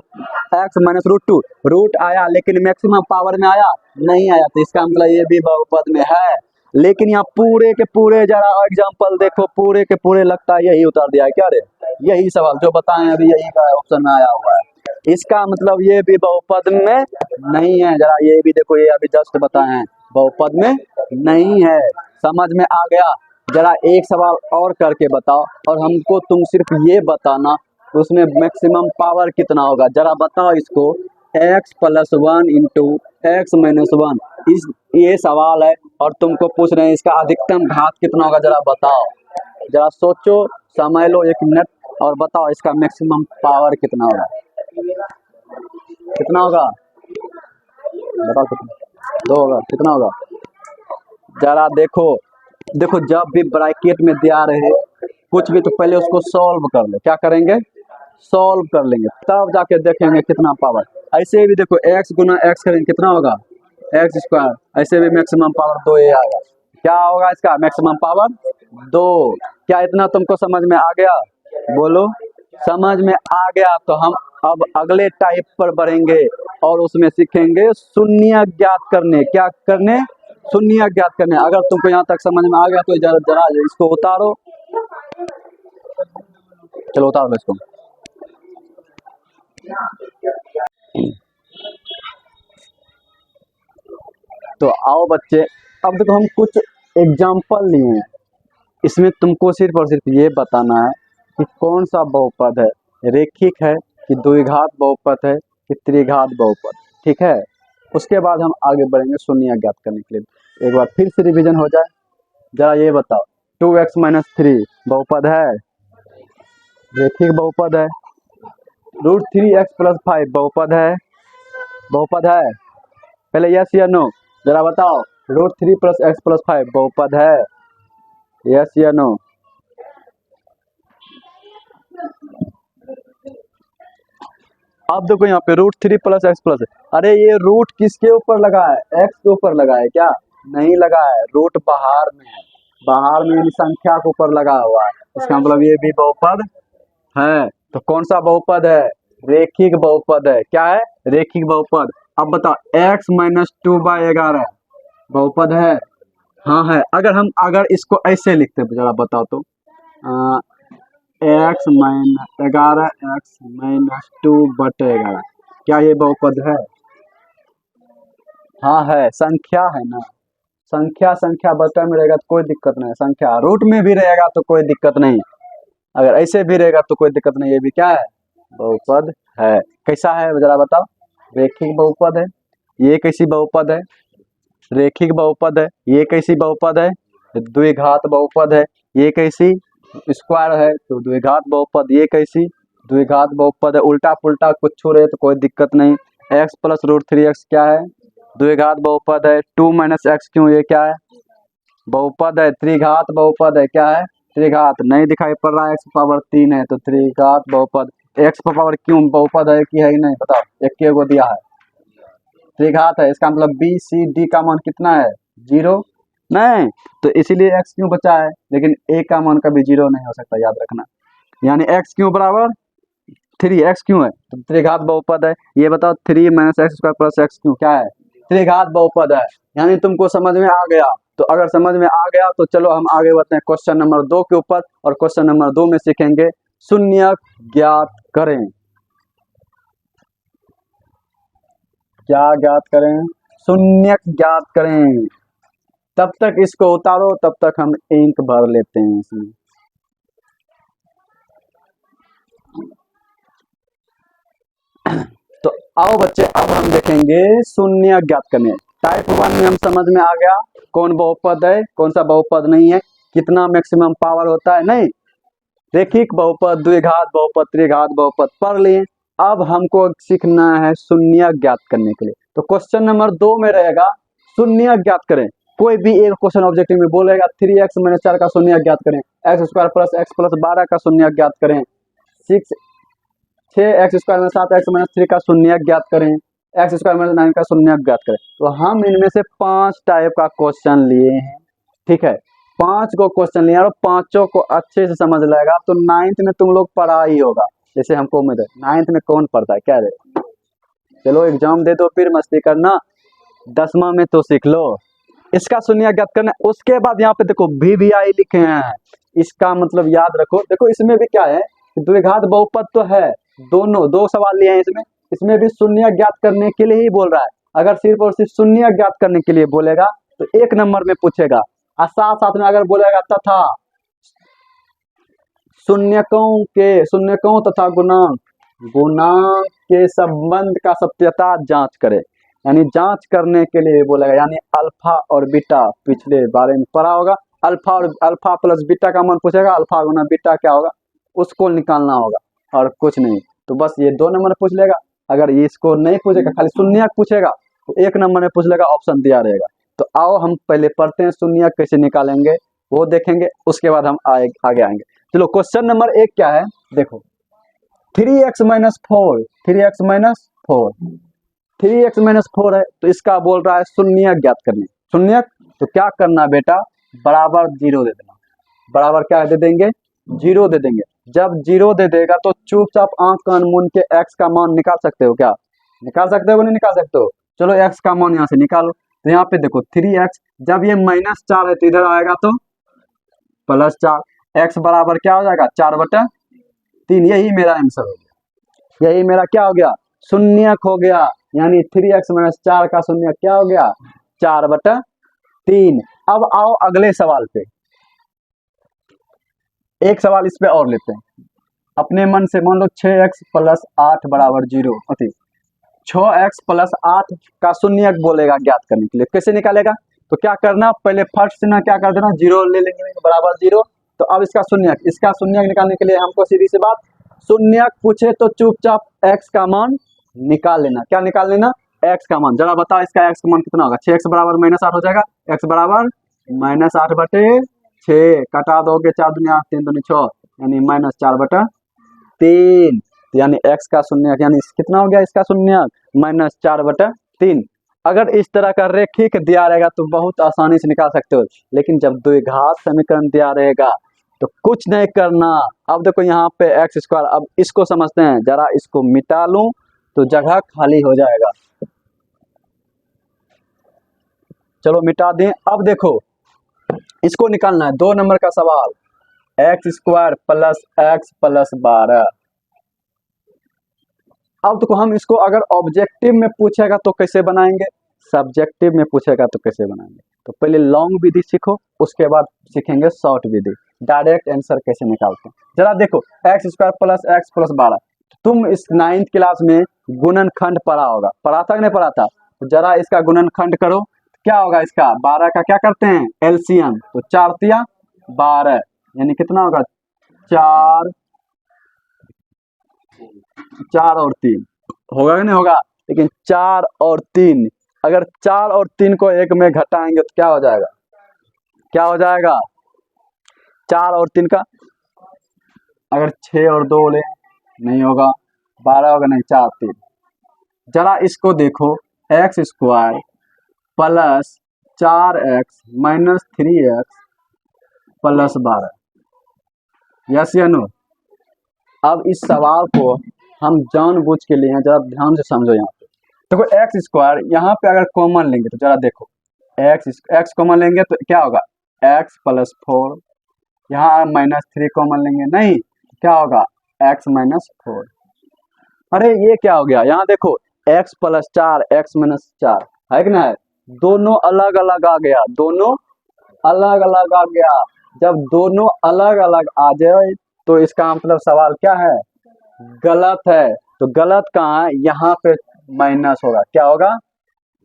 x minus root 2 root आया लेकिन मैक्सिमम पावर में आया नहीं आया, तो इसका मतलब ये भी बहुपद में है। लेकिन यहाँ पूरे के पूरे जरा एग्जांपल देखो, पूरे के पूरे लगता है यही उतार दिया है क्या रे, यही सवाल जो बताएं अभी यही का ऑप्शन में आया हुआ है। इसका मतलब ये भी बहुपद में नहीं है। जरा ये भी देखो, ये अभी जस्ट बताए बहुपद में नहीं है। समझ में आ गया। जरा एक सवाल और करके बताओ, और हमको तुम सिर्फ ये बताना उसमें मैक्सिमम पावर कितना होगा। जरा बताओ इसको, x+1 इंटू एक्स माइनस 1, इस ये सवाल है और तुमको पूछ रहे हैं इसका अधिकतम घात कितना होगा। जरा बताओ, जरा सोचो, समय लो 1 मिनट और बताओ इसका मैक्सिमम पावर कितना होगा, कितना होगा, बताओ कितना, 2 होगा, कितना होगा। जरा देखो, देखो जब भी ब्रैकेट में दिया रहे कुछ भी तो पहले उसको सॉल्व कर ले। क्या करेंगे, सॉल्व कर लेंगे, तब जाके देखेंगे कितना पावर। ऐसे भी देखो x गुना x करेंगे कितना होगा, x², ऐसे भी मैक्सिमम पावर 2 ये आएगा। क्या होगा इसका मैक्सिमम पावर 2। क्या इतना तुमको समझ में आ गया, बोलो समझ में आ गया। तो हम अब अगले टाइप पर बढ़ेंगे और उसमें सीखेंगे शून्य ज्ञात करने। क्या करने, शून्य ज्ञात करने। अगर तुमको यहाँ तक समझ में आ गया तो जरा जरा इसको उतारो, चलो उतारो इसको। तो आओ बच्चे, अब देखो हम कुछ एग्जाम्पल लिए हैं, इसमें तुमको सिर्फ और सिर्फ ये बताना है कि कौन सा बहुपद है, रेखिक है कि द्विघात बहुपद है कि त्रिघात बहुपद, ठीक है। उसके बाद हम आगे बढ़ेंगे शून्य ज्ञात करने के लिए। एक बार फिर से रिवीजन हो जाए। जरा ये बताओ, 2x माइनस 3 बहुपद है, रेखिक बहुपद है। √3x प्लस 5 बहुपद है, बहुपद है। पहले यस या नो, जरा बताओ √3 प्लस x प्लस 5 बहुपद है, यस या नो। अब देखो यहाँ पे √3 प्लस x प्लस, अरे ये रूट किसके ऊपर लगा है, x के ऊपर लगा है क्या, नहीं लगा है, रूट बाहर में है, बाहर में संख्या के ऊपर लगा हुआ है। इसका मतलब ये भी बहुपद है। तो कौन सा बहुपद है, रेखिक बहुपद है। क्या है, रेखिक बहुपद। अब बताओ x माइनस 2/11 बहुपद है, हाँ है। अगर इसको ऐसे लिखते जरा बताओ तो x माइनस 11 x माइनस 2/11, क्या ये बहुपद है, हाँ है, संख्या है ना, संख्या संख्या बटा में रहेगा तो कोई दिक्कत नहीं, संख्या रूट में भी रहेगा तो कोई दिक्कत नहीं, अगर ऐसे भी रहेगा तो कोई दिक्कत नहीं, ये भी क्या है, बहुपद है। कैसा है जरा बताओ, रेखिक बहुपद है। ये कैसी बहुपद है, रेखिक बहुपद है। ये कैसी बहुपद है, द्विघात बहुपद है। ये कैसी, स्क्वायर है तो द्विघात बहुपद। ये कैसी, द्विघात बहुपद है। उल्टा पुल्टा कुछ छू रहे तो कोई दिक्कत नहीं। x प्लस √3x क्या है, द्विघात बहुपद है। 2 माइनस एक्स क्यों, ये क्या है, बहुपद है, त्रिघात बहुपद है। क्या है, त्रिघात, नहीं दिखाई पड़ रहा है, x पावर 3 है तो त्रिघात बहुपद। x पावर क्यों बहुपद है कि है ही नहीं, बताओ, एक को दिया है, त्रिघात है। इसका मतलब बी सी डी का मान कितना है, 0 नहीं, तो इसीलिए x क्यों बचा है, लेकिन a का मान कभी 0 नहीं हो सकता, याद रखना। यानी x क्यों बराबर 3, x क्यों है तो त्रिघात बहुपद है। ये बताओ 3 माइनस x² प्लस x क्यों क्या है, त्रिघात बहुपद है। यानी तुमको समझ में आ गया। तो अगर समझ में आ गया तो चलो हम आगे बढ़ते हैं क्वेश्चन नंबर 2 के ऊपर, और क्वेश्चन नंबर 2 में सीखेंगे शून्य ज्ञात करें। क्या ज्ञात करें, शून्य ज्ञात करें। तब तक इसको उतारो, तब तक हम इंक भर लेते हैं इसमें। तो आओ बच्चे, अब हम देखेंगे शून्य ज्ञात करने। टाइप 1 में हम समझ में आ गया कौन बहुपद है कौन सा बहुपद नहीं है, कितना मैक्सिमम पावर होता है, नहीं रेखिक बहुपद, द्विघात बहुपद, त्रिघात बहुपद पढ़ लिए। अब हमको सीखना है शून्य ज्ञात करने के लिए। तो क्वेश्चन नंबर 2 में रहेगा शून्य ज्ञात करें। कोई भी एक क्वेश्चन ऑब्जेक्टिव में बोलेगा 3x - 4 का शून्य ज्ञात करें, x² + x + 12 का शून्य ज्ञात करें, 6x² - 7x - 3 का शून्य ज्ञात करें, x² - 9 का शून्य ज्ञात करें। तो हम इनमें से 5 टाइप का क्वेश्चन लिए हैं, ठीक है 5 को क्वेश्चन लिया और पांचों को अच्छे से समझ लेगा तो 9th में तुम लोग पढ़ा ही होगा, जैसे हमको उम्मीद है। 9th में कौन पढ़ता है क्या रे, चलो एग्जाम दे दो फिर मस्ती करना, 10वां में तो सीख लो। इसका शून्य ज्ञात करना, उसके बाद यहाँ पे देखो VVI लिखे हैं, इसका मतलब याद रखो। देखो इसमें भी क्या है कि द्विघात बहुपद तो है, दोनों 2 सवाल लिए हैं इसमें, इसमें भी शून्य ज्ञात करने के लिए ही बोल रहा है। अगर सिर्फ और सिर्फ शून्य ज्ञात करने के लिए बोलेगा तो 1 नंबर में पूछेगा, और साथ साथ में अगर बोलेगा तथा शून्यकों तथा गुणांक के संबंध का सत्यता जांच करे, यानी जांच करने के लिए बोलेगा, यानी अल्फा और बीटा पिछले बारे में पढ़ा होगा। अल्फा प्लस बीटा का मान पूछेगा, अल्फा गुना बीटा क्या होगा उसको निकालना होगा और कुछ नहीं। तो बस ये 2 नंबर पूछ लेगा। अगर इसको नहीं पूछेगा खाली शून्य पूछेगा तो 1 नंबर में पूछ लेगा, ऑप्शन दिया रहेगा। तो आओ हम पहले पढ़ते हैं शून्य कैसे निकालेंगे वो देखेंगे, उसके बाद हम आगे आएंगे। चलो क्वेश्चन नंबर 1 क्या है देखो, 3x - 4 3x - 4 है, तो इसका बोल रहा है शून्य ज्ञात करने। शून्य तो क्या करना बेटा, बराबर 0 दे देना, बराबर क्या दे देंगे 0 दे देंगे। जब 0 दे देगा तो चुपचाप आंख कान मूंद के x का मान निकाल सकते हो, क्या निकाल सकते हो नहीं निकाल सकते हो, चलो x का मान यहाँ से निकालो। तो यहाँ पे देखो 3x, जब ये -4 है तो इधर आएगा तो +4, x बराबर क्या हो जाएगा 4/3। यही मेरा आंसर हो गया, यही मेरा क्या हो गया शून्य हो गया, यानी 3x - 4 का शून्य क्या हो गया 4/3। अब आओ अगले सवाल पे, एक सवाल इस पे और लेते हैं अपने मन से। मान लो 6x + 8 = 0, 6x + 8 का शून्य बोलेगा ज्ञात करने के लिए, कैसे निकालेगा। तो क्या करना, पहले फर्स्ट से ना क्या कर देना 0 ले लेंगे बराबर 0। तो अब इसका शून्य निकालने के लिए हमको सीधी सी बात, शून्य पूछे तो चुपचाप x का मान निकाल लेना। क्या निकाल लेना, x का मान। जरा बताओ इसका x का मान कितना होगा, 6x बराबर -8 हो जाएगा, x बराबर -8/6, कटा दोगे 4 दूनी 8 3 दूनी 6, यानी -4/3, यानी x का शून्य यानी कितना हो गया इसका शून्य -4/3। अगर इस तरह का रेखिक दिया रहेगा तो बहुत आसानी से निकाल सकते हो, लेकिन जब द्विघात समीकरण दिया रहेगा तो कुछ नहीं करना। अब देखो यहाँ पे x², अब इसको समझते हैं, जरा इसको मिटा लूं तो जगह खाली हो जाएगा। चलो मिटा दें। अब देखो इसको निकालना है, 2 नंबर का सवाल, x² + x + 12। अब देखो हम इसको अगर ऑब्जेक्टिव में पूछेगा तो कैसे बनाएंगे, सब्जेक्टिव में पूछेगा तो कैसे बनाएंगे। तो पहले लॉन्ग विधि सीखो, उसके बाद सीखेंगे शॉर्ट विधि, डायरेक्ट आंसर कैसे निकालते हैं। जरा देखो x² + x + 12, तुम इस 9th क्लास में गुणनखंड पढ़ा होगा, पढ़ा था कि नहीं पढ़ा था। तो जरा इसका गुणनखंड करो, क्या होगा इसका 12 का क्या करते हैं एलसीएम, तो 4 तिया 12, यानी कितना होगा 4 और 3 होगा कि नहीं होगा। लेकिन 4 और 3, अगर 4 और 3 को 1 में घटाएंगे तो क्या हो जाएगा, क्या हो जाएगा 4 और 3 का, अगर 6 और 2 ले नहीं होगा 12 होगा, नहीं 4 3। जरा इसको देखो x² + 4x - 3x + 12, यस या नो। अब इस सवाल को हम जानबूझ के लिए जरा ध्यान से समझो। यहाँ पे देखो x² यहाँ पे अगर कॉमन लेंगे तो जरा देखो x कॉमन लेंगे तो क्या होगा x + 4, यहाँ -3 कॉमन लेंगे, नहीं क्या होगा x - 4। अरे ये क्या हो गया, यहाँ देखो x + 4 x - 4 है कि ना, है दोनों अलग अलग आ गया, दोनों अलग अलग आ गया। जब दोनों अलग अलग आ जाए तो इसका मतलब सवाल क्या है गलत है। तो गलत कहाँ है, यहाँ पे माइनस होगा, क्या होगा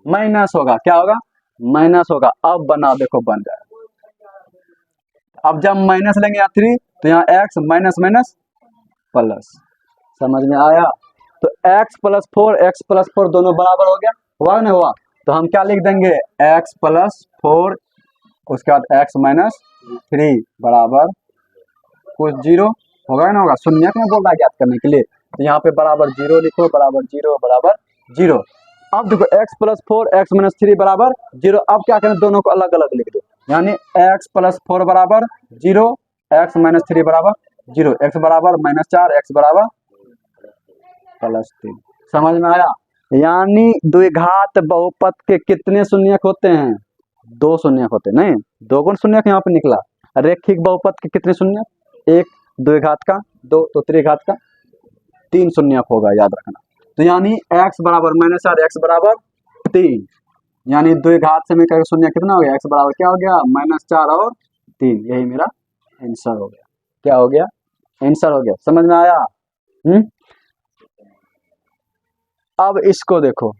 माइनस होगा, क्या होगा, माइनस होगा। अब बना देखो बन जाए। अब जब माइनस लेंगे यहाँ 3 तो यहाँ एक्स माइनस माइनस प्लस, समझ में आया। तो x प्लस फोर दोनों बराबर हो गया, हुआ ना हुआ। तो हम क्या लिख देंगे, x प्लस 4 उसके बाद x माइनस 3 बराबर कुछ जीरो, होगा ना होगा, शून्य में बोल रहा है ज्ञात करने के लिए। तो यहाँ पे बराबर जीरो लिखो, बराबर जीरो। अब देखो x प्लस 4 एक्स माइनस 3 बराबर जीरो। अब क्या करें, दोनों को अलग अलग लिख दो, यानी x प्लस 4 बराबर जीरो, एक्स माइनस 3 बराबर जीरो, x बराबर -4 x बराबर +3। समझ में आया। यानी द्विघात बहुपद के कितने शून्यक होते हैं, 2 शून्यक होते हैं। नहीं, 2 गुण शून्यक यहाँ पे निकला। रेखिक बहुपद के कितने शून्यक, 1 द्विघात का 2 तो त्रिघात का 3 शून्यक होगा, याद रखना। तो यानी x बराबर -4 x बराबर 3, यानी द्विघात से मिलकर शून्य कितना हो गया, x बराबर क्या हो गया, -4 और 3। यही मेरा आंसर हो गया। क्या हो गया, आंसर हो गया। समझ में आया। अब इसको देखो,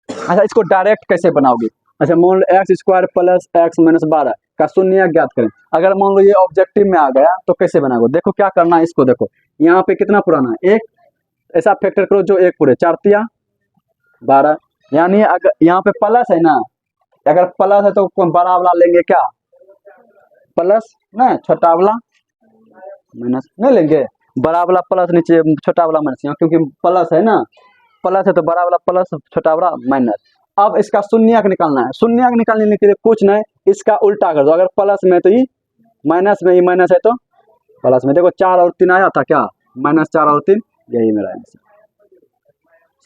अच्छा इसको डायरेक्ट कैसे बनाओगे। अच्छा मान लो X square plus x minus 12 का शून्य ज्ञात करें। अगर मान लो ये ऑब्जेक्टिव में आ गया तो कैसे बनाओगे, देखो क्या करना है। इसको देखो, यहाँ पे कितना पुराना है, एक, ऐसा फैक्टर करो जो एक पूरे 4 तिया 12, यानी अगर यहाँ पे प्लस है ना, अगर प्लस है तो बड़ा वाला लेंगे, क्या प्लस ना, छोटा वाला माइनस नहीं लेंगे, बड़ा वाला प्लस नीचे, छोटा वाला माइनस, क्योंकि प्लस है ना, प्लस है तो बड़ा वाला प्लस, छोटा वाला माइनस। अब इसका शून्यक निकालना है। शून्यक निकालने के लिए कुछ नहीं, इसका उल्टा कर दो। अगर प्लस में तो ये माइनस में, ये माइनस है तो प्लस में। देखो 4 और 3 आया था क्या, -4 और 3, यही मेरा आंसर।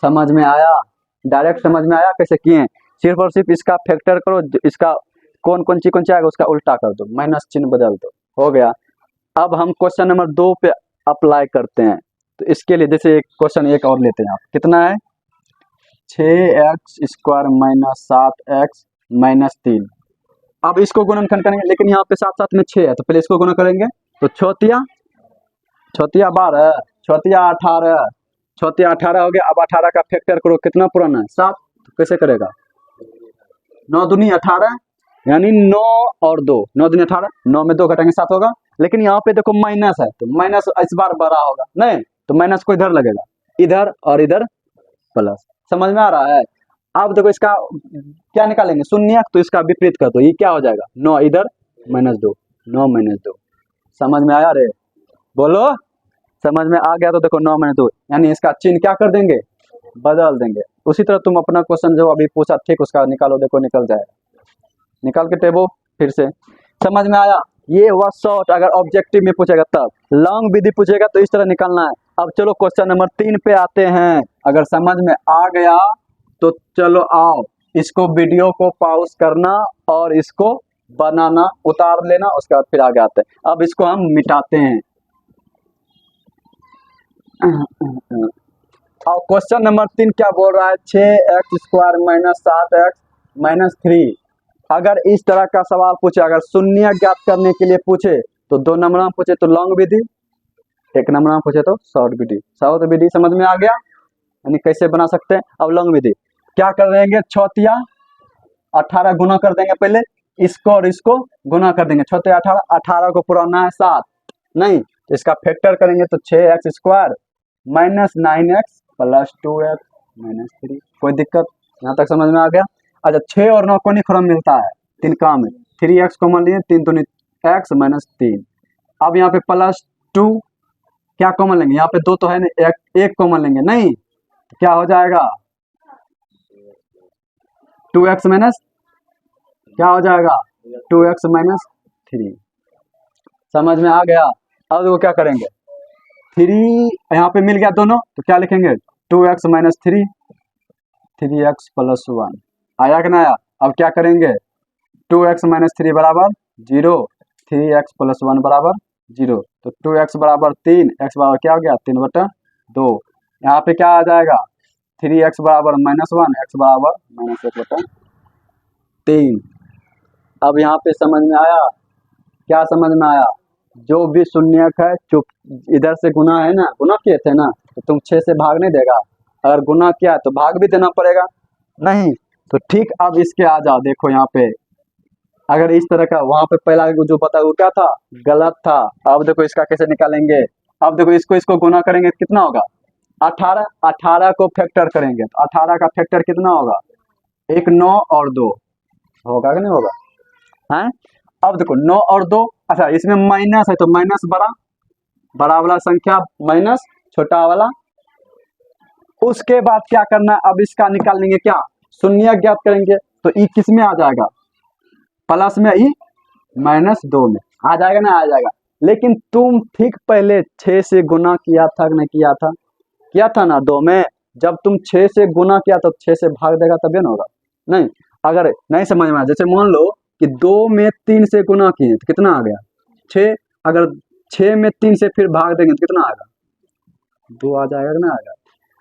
समझ में आया, डायरेक्ट समझ में आया कैसे किए। सिर्फ और सिर्फ इसका फैक्टर करो, इसका कौन सी आएगा उसका उल्टा कर दो, माइनस चिन्ह बदल दो, हो गया। अब हम क्वेश्चन नंबर 2 पे अप्लाई करते हैं। तो इसके लिए जैसे एक क्वेश्चन एक और लेते हैं, आप कितना है, 6x square minus 7x minus 3। अब इसको गुणनखंड करेंगे, लेकिन यहाँ पे साथ साथ में 6 है, तो पहले इसको गुणा करेंगे। तो छोतिया 12, छोतिया 18, छोतिया 18 हो गया। अब 18 का फैक्टर करो, कितना पुराना है, 7, तो कैसे करेगा, 9 दूनी 18, यानी 9 और 2, 9 दूनी 18, 9 में 2 घटाएंगे 7 होगा। लेकिन यहाँ पे देखो माइनस है, तो माइनस इस बार बड़ा होगा, नहीं तो माइनस को इधर लगेगा, इधर और इधर प्लस। समझ में आ रहा है। अब देखो इसका क्या निकालेंगे, शून्यक, तो इसका विपरीत कर दो, ये क्या हो जाएगा, 9 इधर -2, 9 -2। समझ में आया रे, बोलो समझ में आ गया। तो देखो 9 -2, यानी इसका चिन्ह क्या कर देंगे, बदल देंगे। उसी तरह तुम अपना क्वेश्चन जो अभी पूछा ठीक उसका निकालो, देखो निकल जाएगा, निकाल के टेबो फिर से। समझ में आया। ये हुआ शॉर्ट, अगर ऑब्जेक्टिव में पूछेगा तब। लॉन्ग विधि पूछेगा तो इस तरह निकालना है। अब चलो क्वेश्चन नंबर 3 पे आते हैं। अगर समझ में आ गया तो चलो आओ, इसको वीडियो को पॉज करना और इसको बनाना, उतार लेना, उसके बाद फिर आगे आते हैं। अब इसको हम मिटाते हैं। और क्वेश्चन नंबर 3 क्या बोल रहा है, 6x square minus 7x minus 3। अगर इस तरह का सवाल पूछे, अगर शून्य ज्ञात करने के लिए पूछे तो 2 नंबर में पूछे तो लॉन्ग विधि, 1 नंबर में पूछे तो शॉर्ट विधि। शॉर्ट विधि समझ में आ गया, यानी कैसे बना सकते हैं। अब लॉन्ग विधि क्या कर देंगे, 6 या 18 गुना कर देंगे, पहले इसको और इसको गुना कर देंगे, 6 18, 18 को पुराना है 7, नहीं तो इसका फैक्टर करेंगे तो 6x square minus 9x plus 2x minus 3। कोई दिक्कत, यहाँ तक समझ में आ गया। अच्छा 6 और 9 को नहीं क्रम मिलता है, 3 काम है, 3x कॉमन लिए, 3 दूनी x माइनस 3। अब यहाँ पे प्लस 2 क्या कॉमन लेंगे, यहाँ पे 2 तो है नहीं, एक कॉमन लेंगे, नहीं तो क्या हो जाएगा 2x माइनस, क्या हो जाएगा 2x माइनस 3। समझ में आ गया। अब देखो क्या करेंगे, 3 यहाँ पे मिल गया दोनों, तो क्या लिखेंगे 2x माइनस 3, 3x प्लस 1। आया कि ना आया। अब क्या करेंगे, 2x माइनस 3 बराबर 0, 3x प्लस 1 बराबर 0, तो 2x बराबर 3, x बराबर क्या हो गया 3/2। यहाँ पे क्या आ जाएगा, 3x बराबर -1, x बराबर -1/3। अब यहाँ पे समझ में आया, क्या समझ में आया, जो भी शून्यक है चुप, इधर से गुना है ना, गुना किए थे ना, तो तुम 6 से भाग नहीं देगा, अगर गुना किया है तो भाग भी देना पड़ेगा, नहीं। तो ठीक अब इसके आ जाओ, देखो यहाँ पे अगर इस तरह का वहां पे पहला जो पता वो क्या था, गलत था। अब देखो इसका कैसे निकालेंगे। अब देखो इसको इसको गुना करेंगे तो कितना होगा 18, 18 को फैक्टर करेंगे तो 18 का फैक्टर कितना होगा 1 9 और 2 होगा कि नहीं होगा है। अब देखो 9 और 2, अच्छा इसमें माइनस है तो माइनस बड़ा बड़ा वाला संख्या माइनस छोटा वाला। उसके बाद क्या करना है, अब इसका निकाल लेंगे क्या, शून्य ज्ञात करेंगे तो ई किस में आ जाएगा, प्लस में, ई -2 में आ जाएगा ना, आ जाएगा। लेकिन तुम ठीक पहले 6 से गुना किया था कि नहीं किया था ना 2 में। जब तुम 6 से गुना किया तो 6 से भाग देगा तभी ना होगा। नहीं, अगर नहीं समझ में आया, जैसे मान लो कि 2 में 3 से गुना किए तो कितना आ गया 6, अगर 6 में 3 से फिर भाग देंगे तो कितना आएगा 2 आ जाएगा कि ना आएगा।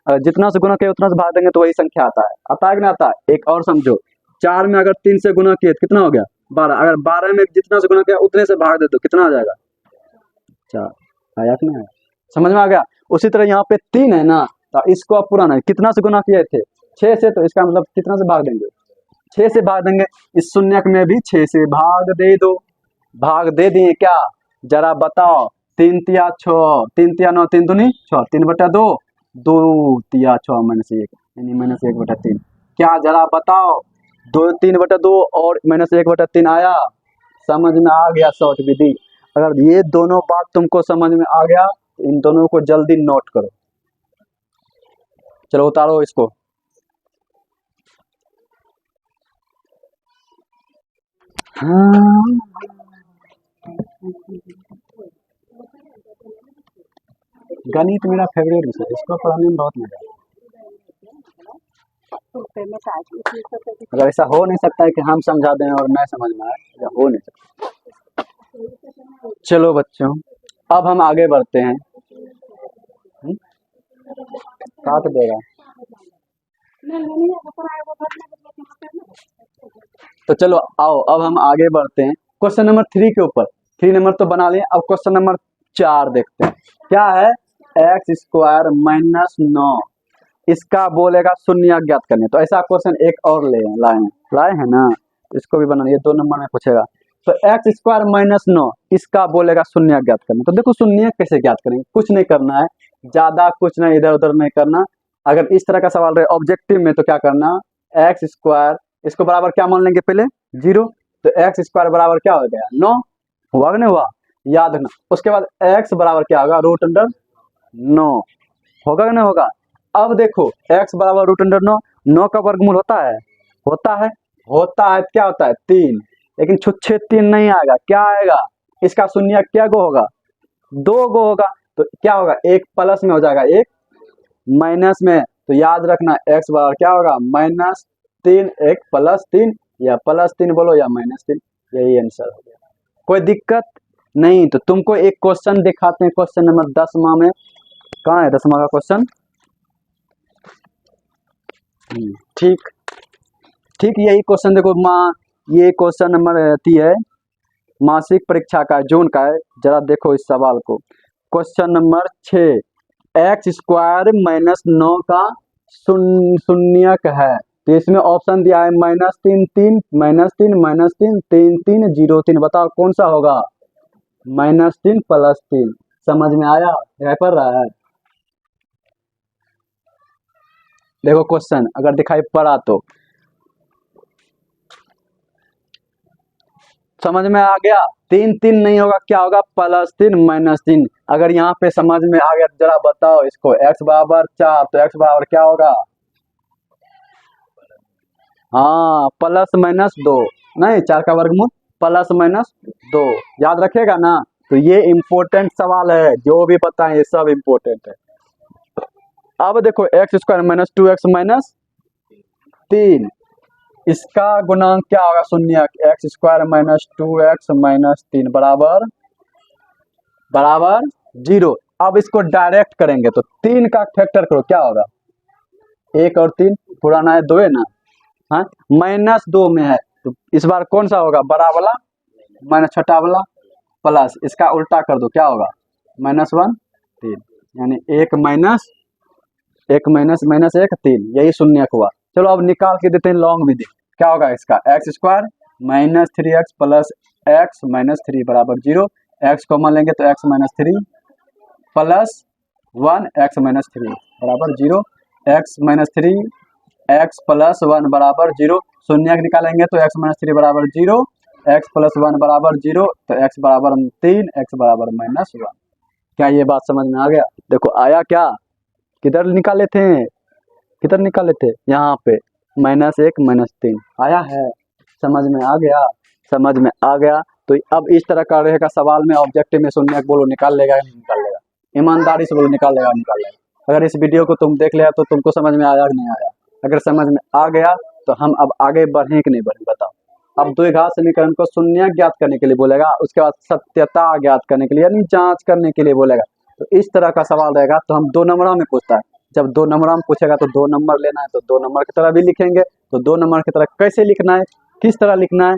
अगर जितना से गुना किया उतना से भाग देंगे तो वही संख्या आता है कि नहीं आता है। एक और समझो, 4 में अगर 3 से गुना किए तो कितना हो गया 12, अगर 12 में जितना से गुना किया उतने से भाग दे तो कितना आ जाएगा 4, आया कि नहीं आया, समझ में आ गया। उसी तरह यहाँ पे 3 है ना, तो इसको आप पूरा नहीं, कितना से गुना किए थे 6 से, तो इसका मतलब कितना से भाग देंगे 6 से भाग देंगे। इस शून्य में भी 6 से भाग दे दो, भाग दे दिए क्या, जरा बताओ 3 तिया 6, 3 तिया 9, 3 दूनी 6, 3/2, 2 तिया 6 -1 यानी -1/3, क्या जरा बताओ 2 3/2 और -1/3 आया, समझ में आ गया शॉर्ट विधि। अगर ये दोनों बात तुमको समझ में आ गया तो इन दोनों को जल्दी नोट करो। चलो उतारो इसको। हाँ, गणित मेरा फेवरेट विषय, इसको पढ़ने में बहुत मजा आता है। अगर ऐसा हो नहीं सकता है कि हम समझा दें और नहीं समझ में आए, या हो नहीं सकता। चलो बच्चों, अब हम आगे बढ़ते हैं। काट देगा तो चलो आओ, अब हम आगे बढ़ते हैं क्वेश्चन नंबर 3 के ऊपर। 3 नंबर तो बना लिए, अब क्वेश्चन नंबर 4 देखते हैं क्या है। x² -9, इसका बोलेगा शून्य ज्ञात करने। तो ऐसा क्वेश्चन एक और लाए हैं ना, इसको भी बना, ये 2 नंबर में पूछेगा। तो x² -9 इसका बोलेगा शून्य ज्ञात करने। तो देखो शून्य कैसे ज्ञात करेंगे, कुछ नहीं करना है, ज्यादा कुछ नहीं, इधर उधर नहीं करना। अगर इस तरह का सवाल रहे ऑब्जेक्टिव में तो क्या करना, x², इसको बराबर क्या मान लेंगे पहले 0, तो x² बराबर क्या हो गया 9, हुआ कि नहीं हुआ, याद रखना। उसके बाद x बराबर क्या होगा √9, होगा कि नहीं होगा। अब देखो x बराबर √9, 9 का वर्गमूल होता है क्या होता है 3, लेकिन छुच्छे 3 नहीं आएगा, क्या आएगा, इसका शून्य क्या गो होगा 2 गो होगा। तो क्या होगा, एक प्लस में हो जाएगा, एक माइनस में। तो याद रखना x बराबर क्या होगा -3, एक +3, या +3 बोलो या -3, यही आंसर हो गया। कोई दिक्कत नहीं। तो तुमको एक क्वेश्चन दिखाते हैं, क्वेश्चन नंबर 10वां में, कहाँ है 10वां का क्वेश्चन, ठीक यही क्वेश्चन देखो माँ, ये क्वेश्चन नंबर है मासिक परीक्षा का, जून का है। जरा देखो इस सवाल को, क्वेश्चन नंबर 6, x² -9 का शून्यक है। तो इसमें ऑप्शन दिया है -3 3 -3 -3 3 3 0 3, बताओ कौन सा होगा -3 + 3, समझ में आया, क्या पढ़ रहा है। देखो क्वेश्चन अगर दिखाई पड़ा तो समझ में आ गया, 3 3 नहीं होगा, क्या होगा +3 -3। अगर यहाँ पे समझ में आ गया तो जरा बताओ इसको, x बराबर 4, तो x बराबर क्या होगा, हाँ +-2, नहीं 4 का वर्गमूल +-2, याद रखेगा ना। तो ये इम्पोर्टेंट सवाल है, जो भी पता है ये सब इम्पोर्टेंट है। अब देखो x² -2x -3, इसका गुणांक क्या होगा शून्य, x² -2x -3 बराबर 0। अब इसको डायरेक्ट करेंगे तो 3 का फैक्टर करो, क्या होगा 1 और 3, पुराना है 2 है ना, हाँ -2 में है, तो इस बार कौन सा होगा, बड़ा वाला माइनस छोटा वाला प्लस, इसका उल्टा कर दो, क्या होगा -1 3, यानी 1 -1 -1 3, यही शून्य हुआ। चलो अब निकाल के देते हैं लॉन्ग विधि। क्या होगा इसका, x square minus 3x plus x minus 3 बराबर 0। एक्स कॉमन लेंगे तो x minus 3 plus 1 x minus 3 बराबर 0। एक्स माइनस 3 एक्स प्लस 1 बराबर 0। शून्य निकालेंगे तो एक्स माइनस 3 बराबर 0, एक्स प्लस 1 बराबर 0, तो एक्स बराबर 3, एक्स बराबर माइनस 1। क्या ये बात समझ में आ गया? देखो आया क्या, किधर निकाले थे, किधर निकाले थे, यहाँ पे -1 -3 आया है। समझ में आ गया, समझ में आ गया। तो अब इस तरह का रहेगा सवाल में, ऑब्जेक्टिव में शून्य बोलो निकाल लेगा या नहीं निकाल लेगा, ईमानदारी से बोलो निकाल लेगा निकाल लेगा। अगर इस वीडियो को तुम देख लिया तो तुमको समझ में आया कि नहीं आया? अगर समझ में आ गया तो हम अब आगे बढ़े कि नहीं बढ़े बताओ। अब द्विघात समीकरण को शून्य ज्ञात करने के लिए बोलेगा, उसके बाद सत्यता ज्ञात करने के लिए यानी जांच करने के लिए बोलेगा। तो इस तरह का सवाल रहेगा तो हम 2 नंबरों में पूछता है। जब 2 नंबरों में पूछेगा तो 2 नंबर लेना है, तो 2 नंबर की तरह भी लिखेंगे। तो 2 नंबर की तरह कैसे लिखना है, किस तरह लिखना है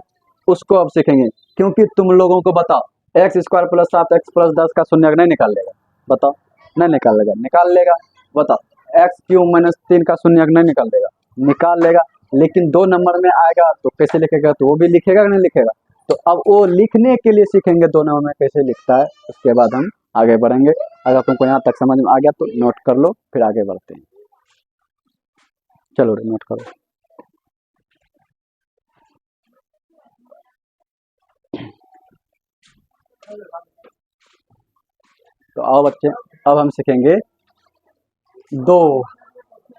उसको अब सीखेंगे। क्योंकि तुम लोगों को बताओ x square plus 7x plus 10 का शून्य नहीं निकाल लेगा, बताओ नहीं निकाल लेगा, निकाल लेगा। बताओ एक्स क्यूब माइनस 3 का शून्य नहीं निकाल लेगा, निकाल लेगा। लेकिन 2 नंबर में आएगा तो कैसे लिखेगा, तो वो भी लिखेगा कि नहीं लिखेगा। तो अब वो लिखने के लिए सीखेंगे 2 नंबर में कैसे लिखता है, उसके बाद हम आगे बढ़ेंगे। अगर तुमको यहाँ तक समझ में आ गया तो नोट कर लो, फिर आगे बढ़ते हैं। चलो नोट करो। तो आओ बच्चे, अब हम सीखेंगे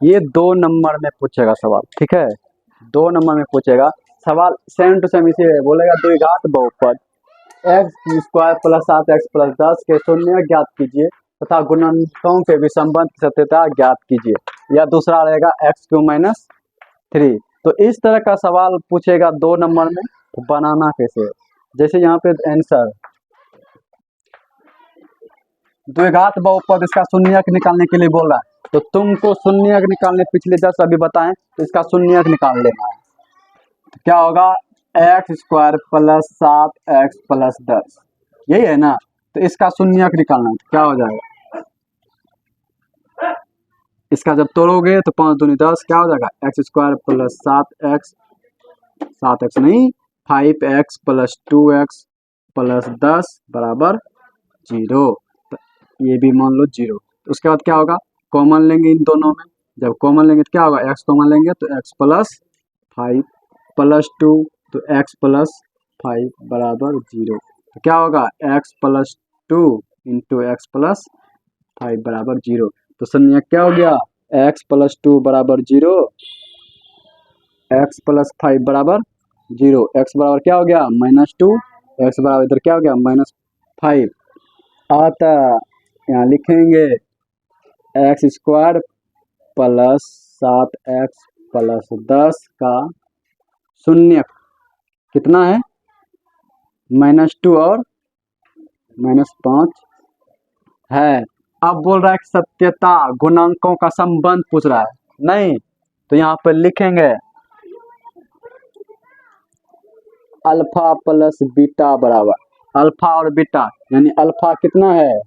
ये 2 नंबर में पूछेगा सवाल, ठीक है। 2 नंबर में पूछेगा सवाल, सेम टू सेम इसे बोलेगा द्विघात बहुपद x square plus 7x plus 10 के शून्य ज्ञात कीजिए तथा गुणनकों के विसंबंध की सत्यता ज्ञात कीजिए। या दूसरा रहेगा एक्स क्यू माइनस 3। तो इस तरह का सवाल पूछेगा 2 नंबर में, तो बनाना कैसे, जैसे यहाँ पे आंसर द्विघात बहुपद इसका शून्यक निकालने के लिए बोल रहा है। तो तुमको शून्यक निकालने, पिछले 10 अभी बताएं तो इसका शून्यक निकाल लेना है। तो क्या होगा, x square plus 7x plus 10, यही है ना। तो इसका शून्यक निकालना है तो क्या हो जाएगा, इसका जब तोड़ोगे तो 5 दूनी 10, क्या हो जाएगा एक्स स्क्वायर प्लस 7x नहीं 5x प्लस 2x प्लस 10 बराबर 0। ये भी मान लो 0। उसके बाद क्या होगा, कॉमन लेंगे इन दोनों में, जब कॉमन लेंगे तो क्या होगा, x कॉमन लेंगे तो x प्लस 5 प्लस 2 तो x प्लस 5 बराबर 0। तो क्या होगा x plus 2 into x plus 5 बराबर 0। तो शून्य क्या हो गया, x प्लस 2 बराबर 0, x प्लस 5 बराबर 0, x बराबर क्या हो गया -2, x बराबर इधर क्या हो गया -5 आता। यहाँ लिखेंगे x square plus 7x plus 10 का शून्य कितना है -2 और -5 है। अब बोल रहा है कि सत्यता गुणांकों का संबंध पूछ रहा है, नहीं तो यहाँ पर लिखेंगे अल्फा प्लस बीटा बराबर अल्फा और बीटा, यानी अल्फा कितना है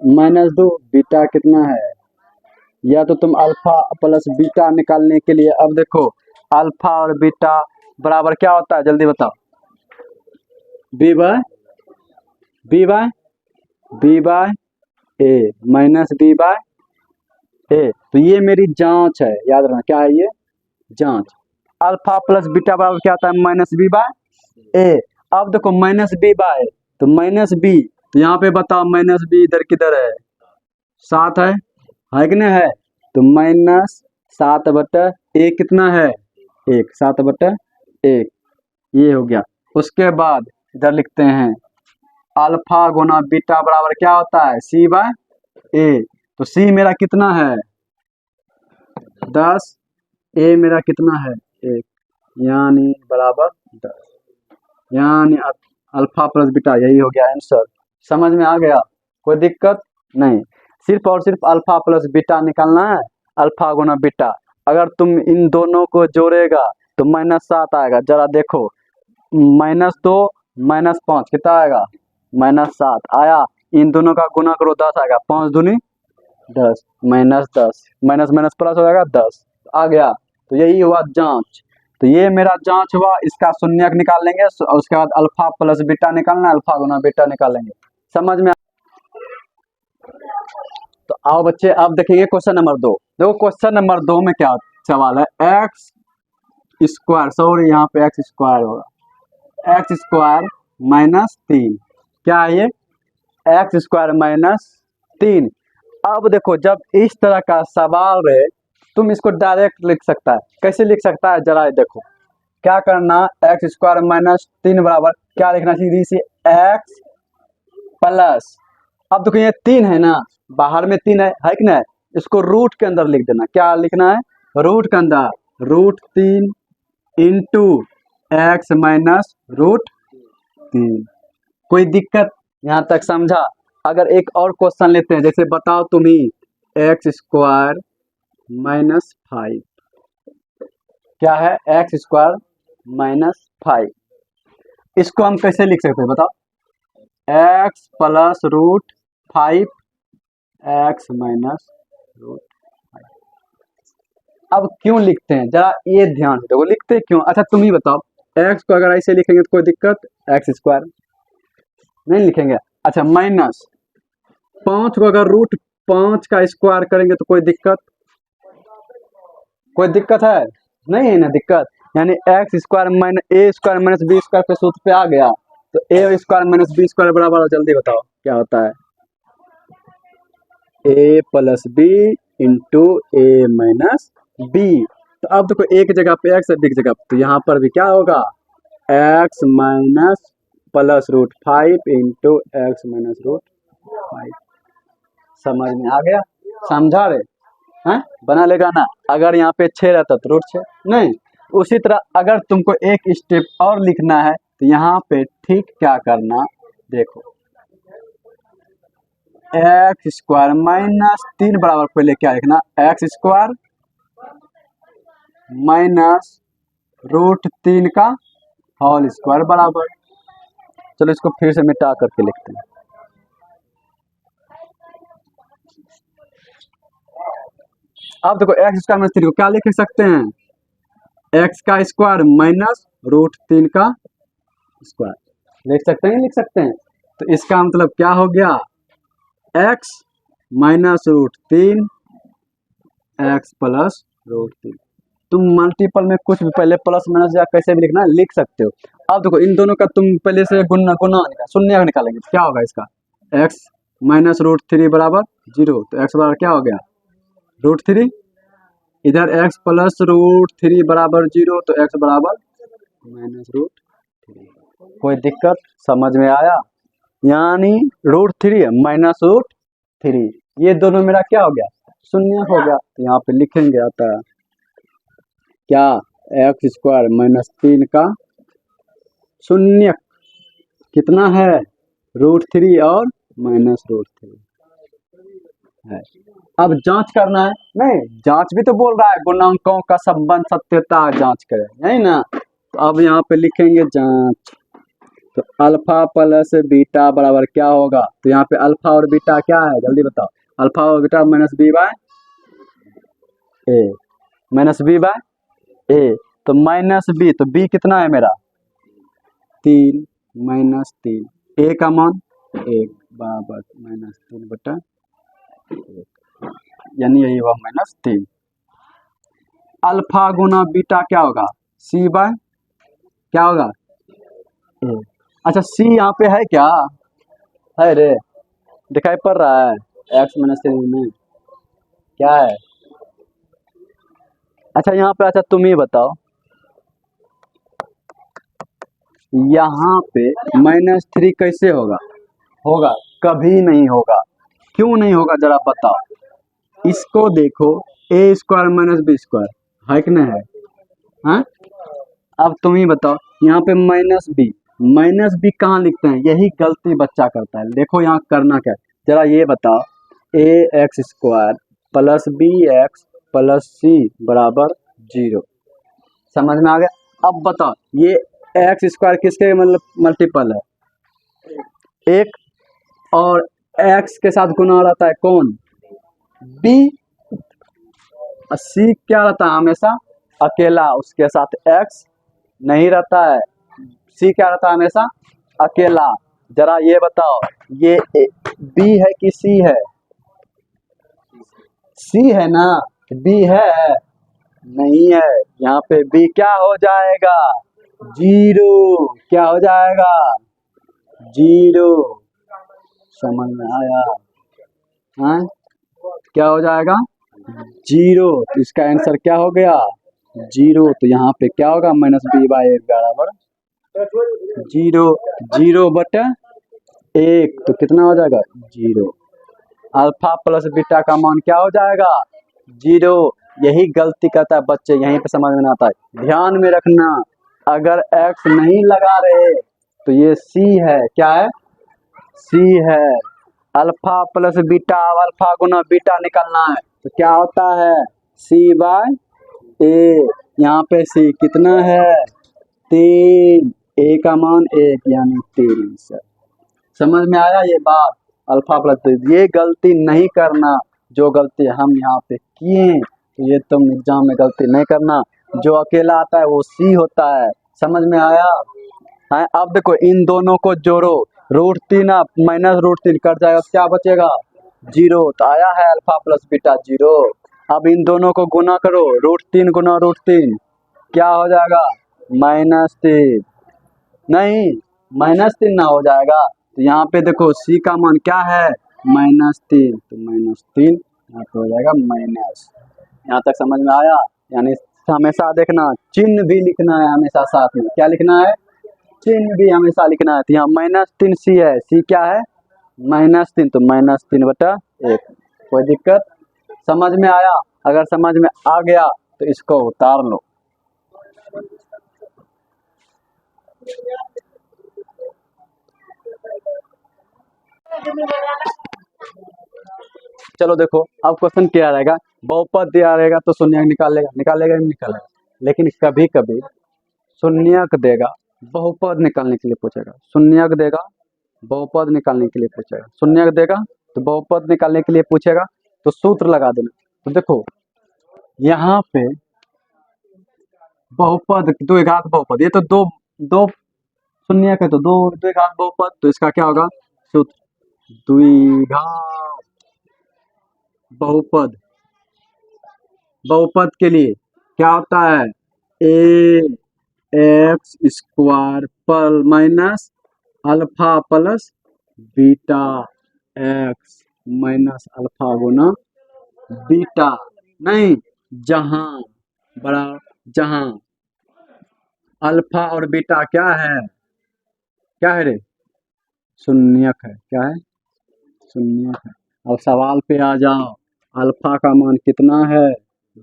-2, बीटा कितना है। या तो तुम अल्फा प्लस बीटा निकालने के लिए, अब देखो अल्फा और बीटा बराबर क्या होता है जल्दी बताओ, बी बाय ए माइनस बी बाय ए। तो ये मेरी जांच है, याद रखना क्या है ये जांच। अल्फा प्लस बीटा बराबर क्या होता है -b/a। अब देखो -b बाय तो -b, तो यहाँ पे बताओ -b इधर किधर है, 7 है कि नहीं है। तो -7/a कितना है 1, 7/1 ये हो गया। उसके बाद इधर लिखते हैं अल्फा गुना बीटा बराबर क्या होता है c/a। तो c मेरा कितना है 10, a मेरा कितना है 1, यानी बराबर 10, यानी अल्फा प्लस बीटा यही हो गया आंसर। समझ में आ गया, कोई दिक्कत नहीं। सिर्फ और सिर्फ अल्फा प्लस बीटा निकालना है, अल्फा गुना बीटा। अगर तुम इन दोनों को जोड़ेगा तो -7 आएगा, जरा देखो -2 -5 कितना आएगा -7 आया। इन दोनों का गुना करो 10 आएगा, 5 दूनी 10 -10 माइनस माइनस प्लस हो जाएगा 10, आ गया, तो यही हुआ जांच। तो ये मेरा जांच हुआ, इसका शून्यक निकाल लेंगे और उसके बाद अल्फा प्लस बीटा निकालना, अल्फा गुना बीटा निकालेंगे। समझ में? तो आओ बच्चे अब देखेंगे क्वेश्चन नंबर 2। देखो क्वेश्चन नंबर 2 में क्या सवाल है, एक्स स्क्वायर, सॉरी यहाँ पे एक्स स्क्वायर होगा, एक्स स्क्वायर माइनस 3, क्या है ये, एक्स स्क्वायर माइनस 3। अब देखो जब इस तरह का सवाल रहे, तुम इसको डायरेक्ट लिख सकता है। कैसे लिख सकता है जरा देखो, क्या करना, एक्स स्क्वायर माइनस 3 बराबर क्या लिखना चाहिए से, एक्स प्लस, अब देखो ये 3 है ना, बाहर में 3 है कि नहीं, इसको रूट के अंदर लिख देना। क्या लिखना है, रूट के अंदर, root 3 into x minus root 3। कोई दिक्कत यहाँ तक समझा? अगर एक और क्वेश्चन लेते हैं, जैसे बताओ तुम ही, एक्स स्क्वायर माइनस 5, क्या है, एक्स स्क्वायर माइनस 5, इसको हम कैसे लिख सकते हैं बताओ, x plus root 5 x minus root 5। अब क्यों लिखते हैं जरा ये ध्यान से देखो, लिखते क्यों, अच्छा तुम ही बताओ। एक्स को अगर ऐसे लिखेंगे तो कोई दिक्कत, एक्स स्क्वायर नहीं लिखेंगे। अच्छा माइनस 5 को अगर रूट 5 का स्क्वायर करेंगे तो कोई दिक्कत, कोई दिक्कत है नहीं है ना दिक्कत, यानी एक्स स्क्वायर माइनस ए स्क्वायर माइनस बी स्क्वायर के सूत्र पे आ गया, तो ए स्क्वायर माइनस बी स्क्वायर बराबर, जल्दी बताओ क्या होता है, ए प्लस बी इंटू ए माइनस बी। तो अब देखो एक जगह पे एक्स है, एक जगह पे, तो यहाँ पर भी क्या होगा, x minus plus root 5 into x minus root 5। समझ में आ गया, समझा रे हैं, बना लेगा ना। अगर यहाँ पे 6 रहता तो रूट 6 नहीं। उसी तरह अगर तुमको एक स्टेप और लिखना है तो यहाँ पे ठीक क्या करना, देखो एक्स स्क्वायर माइनस 3 बराबर पहले क्या लिखना, एक्स स्क्वायर माइनस रूट 3 का होल स्क्वायर बराबर, चलो इसको फिर से मिटा करके लिखते हैं। अब देखो एक्स स्क्वायर माइनस 3 को क्या लिख सकते हैं, एक्स का स्क्वायर माइनस रूट 3 का स्क्वायर लिख सकते हैं, लिख सकते हैं। तो इसका मतलब क्या हो गया, x minus root 3 x plus root 3। तुम मल्टीपल में कुछ भी पहले प्लस माइनस या कैसे भी लिखना लिख सकते हो। अब देखो इन दोनों का तुम पहले से गुना गुना शून्य निकालेंगे तो क्या होगा, इसका एक्स माइनस रूट 3 बराबर 0, तो एक्स बराबर क्या हो गया, रूट 3, इधर एक्स प्लस रूट 3 बराबर 0, तो एक्स बराबर माइनस रूट 3। कोई दिक्कत समझ में आया, यानी रूट 3 माइनस रूट 3, ये दोनों मेरा क्या हो गया, शून्य हो गया। तो यहाँ पे लिखेंगे आता है क्या, एक्स स्क्वायर माइनस 3 का शून्य कितना है, रूट 3 और माइनस रूट 3 है। अब जांच करना है, नहीं जांच भी तो बोल रहा है, गुणांकों का संबंध सत्यता जांच करें, नहीं ना। तो अब यहाँ पे लिखेंगे जांच, तो अल्फा प्लस बीटा बराबर क्या होगा, तो यहाँ पे अल्फा और बीटा क्या है जल्दी बताओ, अल्फा और बीटा माइनस बी बाय ए, माइनस बी बाय ए, तो माइनस बी, तो बी कितना है मेरा 3 माइनस 3, ए का मान 1 बराबर माइनस 3 बटा 1, यानी यही हुआ माइनस 3। अल्फा गुना बीटा क्या होगा, सी बाय क्या होगा ए। अच्छा सी यहाँ पे है क्या, है रे, दिखाई पड़ रहा है, एक्स माइनस 3 में क्या है, अच्छा यहाँ पे, अच्छा तुम ही बताओ, यहाँ पे -3 कैसे होगा, होगा कभी नहीं होगा, क्यों नहीं होगा जरा बताओ। इसको देखो, ए स्क्वायर माइनस बी स्क्वायर है कि नहीं है, हाँ? अब तुम ही बताओ, यहाँ पे माइनस बी कहाँ लिखते हैं, यही गलती बच्चा करता है। देखो यहाँ करना क्या है, जरा ये बताओ, A X square plus B X plus C बराबर 0, समझ में आ गया। अब बताओ ये एक्स स्क्वायर किसके मतलब मल्टीपल है, एक, और एक्स के साथ गुना रहता है कौन, बी, सी क्या रहता है हमेशा अकेला, उसके साथ एक्स नहीं रहता है। सी क्या रहता है हमेशा अकेला। जरा ये बताओ, ये बी है कि सी है? सी है ना, बी है? नहीं है। यहाँ पे बी क्या हो जाएगा? जीरो। क्या हो जाएगा? जीरो। समझ में आया? हाँ, क्या हो जाएगा? जीरो। तो इसका आंसर क्या हो गया? जीरो। तो यहाँ पे क्या होगा? माइनस बी बाई ए बराबर जीरो। जीरो बटे एक, तो कितना हो जाएगा? जीरो। अल्फा प्लस बीटा का मान क्या हो जाएगा? जीरो। यही गलती करता है बच्चे, यहीं पे समझ में नहीं आता है। ध्यान में रखना, अगर एक्स नहीं लगा रहे तो ये सी है। क्या है? सी है। अल्फा प्लस बीटा, अब अल्फा गुना बीटा निकलना है तो क्या होता है? सी बाय ए। यहाँ पे सी कितना है? 3। ए का मान 1 यानी 3 सर। समझ में आया ये बात? अल्फा प्लस, ये गलती नहीं करना जो गलती हम यहाँ पे किए, तो ये तुम एग्जाम में गलती नहीं करना। जो अकेला आता है वो सी होता है। समझ में आया? है। अब देखो इन दोनों को जोड़ो, √3 आप माइनस √3 कट जाएगा तो क्या बचेगा? जीरो। तो आया है अल्फा प्लस बीटा जीरो। अब इन दोनों को गुना करो, √3 गुना √3 क्या हो जाएगा? -3। नहीं, -3 ना हो जाएगा। तो यहाँ पे देखो सी का मान क्या है? -3। तो -3 यहाँ पे हो जाएगा माइनस। यहाँ तक समझ में आया? यानी हमेशा देखना चिन्ह भी लिखना है हमेशा साथ में। क्या लिखना है? चिन्ह भी हमेशा लिखना है। तो यहाँ -3 सी है। सी क्या है? -3। तो -3 बटा 1। कोई दिक्कत? समझ में आया? अगर समझ में आ गया तो इसको उतार लो। चलो देखो अब क्वेश्चन क्या रहेगा। बहुपद दिया रहेगा तो शून्यक निकालेगा, निकालेगा नहीं निकालेगा। लेकिन कभी कभी शून्यक देगा, बहुपद निकालने के लिए पूछेगा। शून्यक देगा, बहुपद निकालने के लिए पूछेगा। शून्यक देगा तो बहुपद निकालने के लिए पूछेगा, तो सूत्र लगा देना। तो देखो यहाँ पे बहुपद द्विघात बहुपद, ये तो दो दो शून्यक है तो दो द्विघात बहुपद, तो इसका क्या होगा? सूत्र द्विघात बहुपद। बहुपद के लिए क्या होता है? ए एक्स स्क्वायर पर minus alpha plus beta X minus alpha गुना बीटा। नहीं, जहां बड़ा, जहां अल्फा और बीटा क्या है? क्या है रे? शून्यक है। क्या है? शून्यक है। अब सवाल पे आ जाओ, अल्फा का मान कितना है?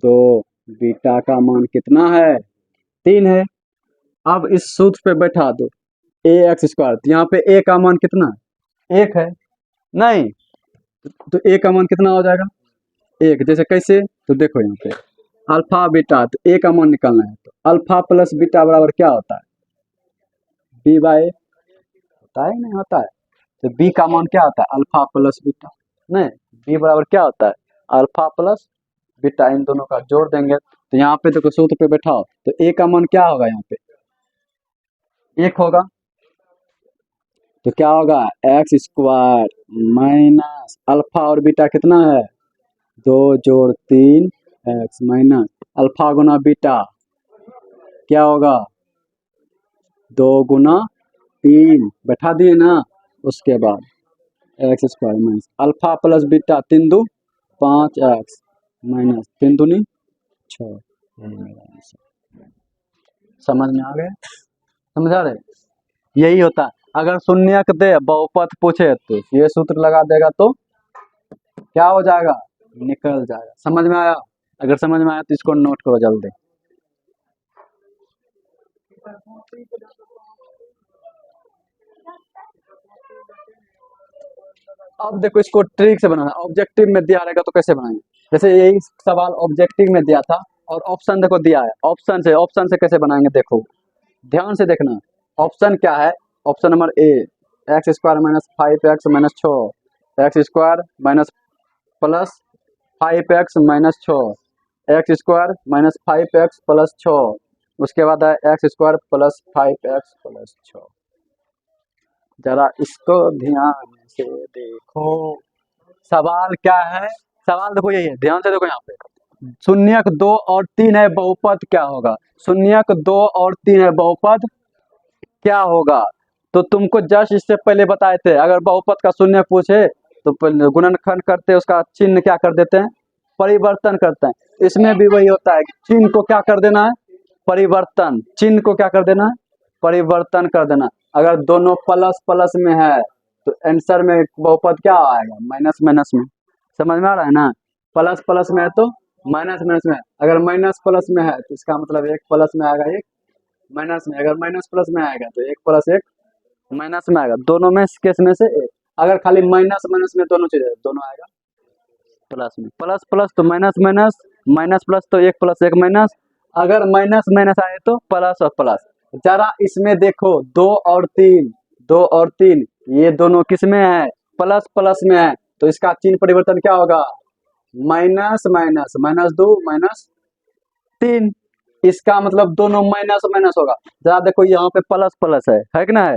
2। बीटा का मान कितना है? 3 है। अब इस सूत्र पे बैठा दो ए एक्स स्क्वायर, तो यहाँ पे ए का मान कितना है? 1 है। नहीं, तो ए का मान कितना हो जाएगा? 1। जैसे कैसे? तो देखो यहाँ पे अल्फा बीटा, तो ए का मान निकालना है। तो अल्फा प्लस बीटा बराबर क्या होता है? बी बाई, होता है नहीं होता है? तो बी का मान क्या होता है? Alpha plus beta. नहीं, बी बराबर क्या होता है? Alpha plus beta. इन दोनों का जोड़ देंगे तो यहाँ पे देखो सूत्र पे बैठाओ, तो ए का मान क्या होगा? यहाँ पे 1 होगा। तो क्या होगा? एक्स स्क्वायर माइनस अल्फा और बीटा कितना है? 2 जोड़ 3 एक्स माइनस अल्फा गुना बीटा क्या होगा? 2 गुना 3 बैठा दिए ना। उसके बाद x square minus alpha plus beta 3 2 5 x minus 3 दूनी 6। यही मेरा आंसर। समझ में आ गया? समझा रहे? यही होता है। अगर शून्यक दे बहुपद पूछे तो ये सूत्र लगा देगा तो क्या हो जाएगा? निकल जाएगा। समझ में आया? अगर समझ में आया तो इसको नोट करो जल्दी। अब देखो इसको ट्रिक से बनाना। ऑब्जेक्टिव में दिया रहेगा तो कैसे बनाएंगे? जैसे यही सवाल ऑब्जेक्टिव में दिया था और ऑप्शन देखो दिया है। ऑप्शन से कैसे बनाएंगे देखो, ध्यान से देखना। ऑप्शन क्या है? Option number A X square minus 5x minus 6, x square minus plus 5x minus 6 x square minus 5x plus 6, उसके बाद है x square plus 5x plus 6। जरा इसको ध्यान से देखो, सवाल क्या है, सवाल देखो यही है, ध्यान से देखो यहाँ पे। शून्यक 2 और 3 है, बहुपद क्या होगा? शून्यक 2 और 3 है, बहुपद क्या होगा? तो तुमको जस्ट इससे पहले बताए थे, अगर बहुपद का शून्य पूछे तो पहले गुणनखंड करते हैं, उसका चिन्ह क्या कर देते हैं, परिवर्तन करते हैं। इसमें भी वही होता है कि चिन्ह को क्या कर देना है, परिवर्तन, चिन्ह को क्या कर देना है, परिवर्तन कर देना। अगर दोनों प्लस प्लस में है तो आंसर में बहुपद क्या आएगा, माइनस माइनस में। समझ में आ रहा है ना? प्लस प्लस में है तो माइनस माइनस में है। अगर माइनस प्लस में है तो इसका मतलब एक प्लस में आएगा, एक माइनस में। अगर माइनस प्लस में आएगा तो एक प्लस एक माइनस में आएगा, दोनों में केस में से एक। अगर खाली माइनस माइनस में दोनों चीज है, दोनों आएगा प्लस में। प्लस प्लस तो माइनस माइनस, माइनस प्लस तो एक प्लस एक माइनस। अगर माइनस माइनस आए तो प्लस और प्लस। जरा इसमें देखो 2 और 3, 2 और 3 ये दोनों किस में है, प्लस प्लस में है, तो इसका चिन्ह परिवर्तन क्या होगा, माइनस माइनस, माइनस 2 माइनस 3। इसका मतलब दोनों माइनस माइनस होगा। जरा देखो यहाँ पे प्लस प्लस है कि ना है,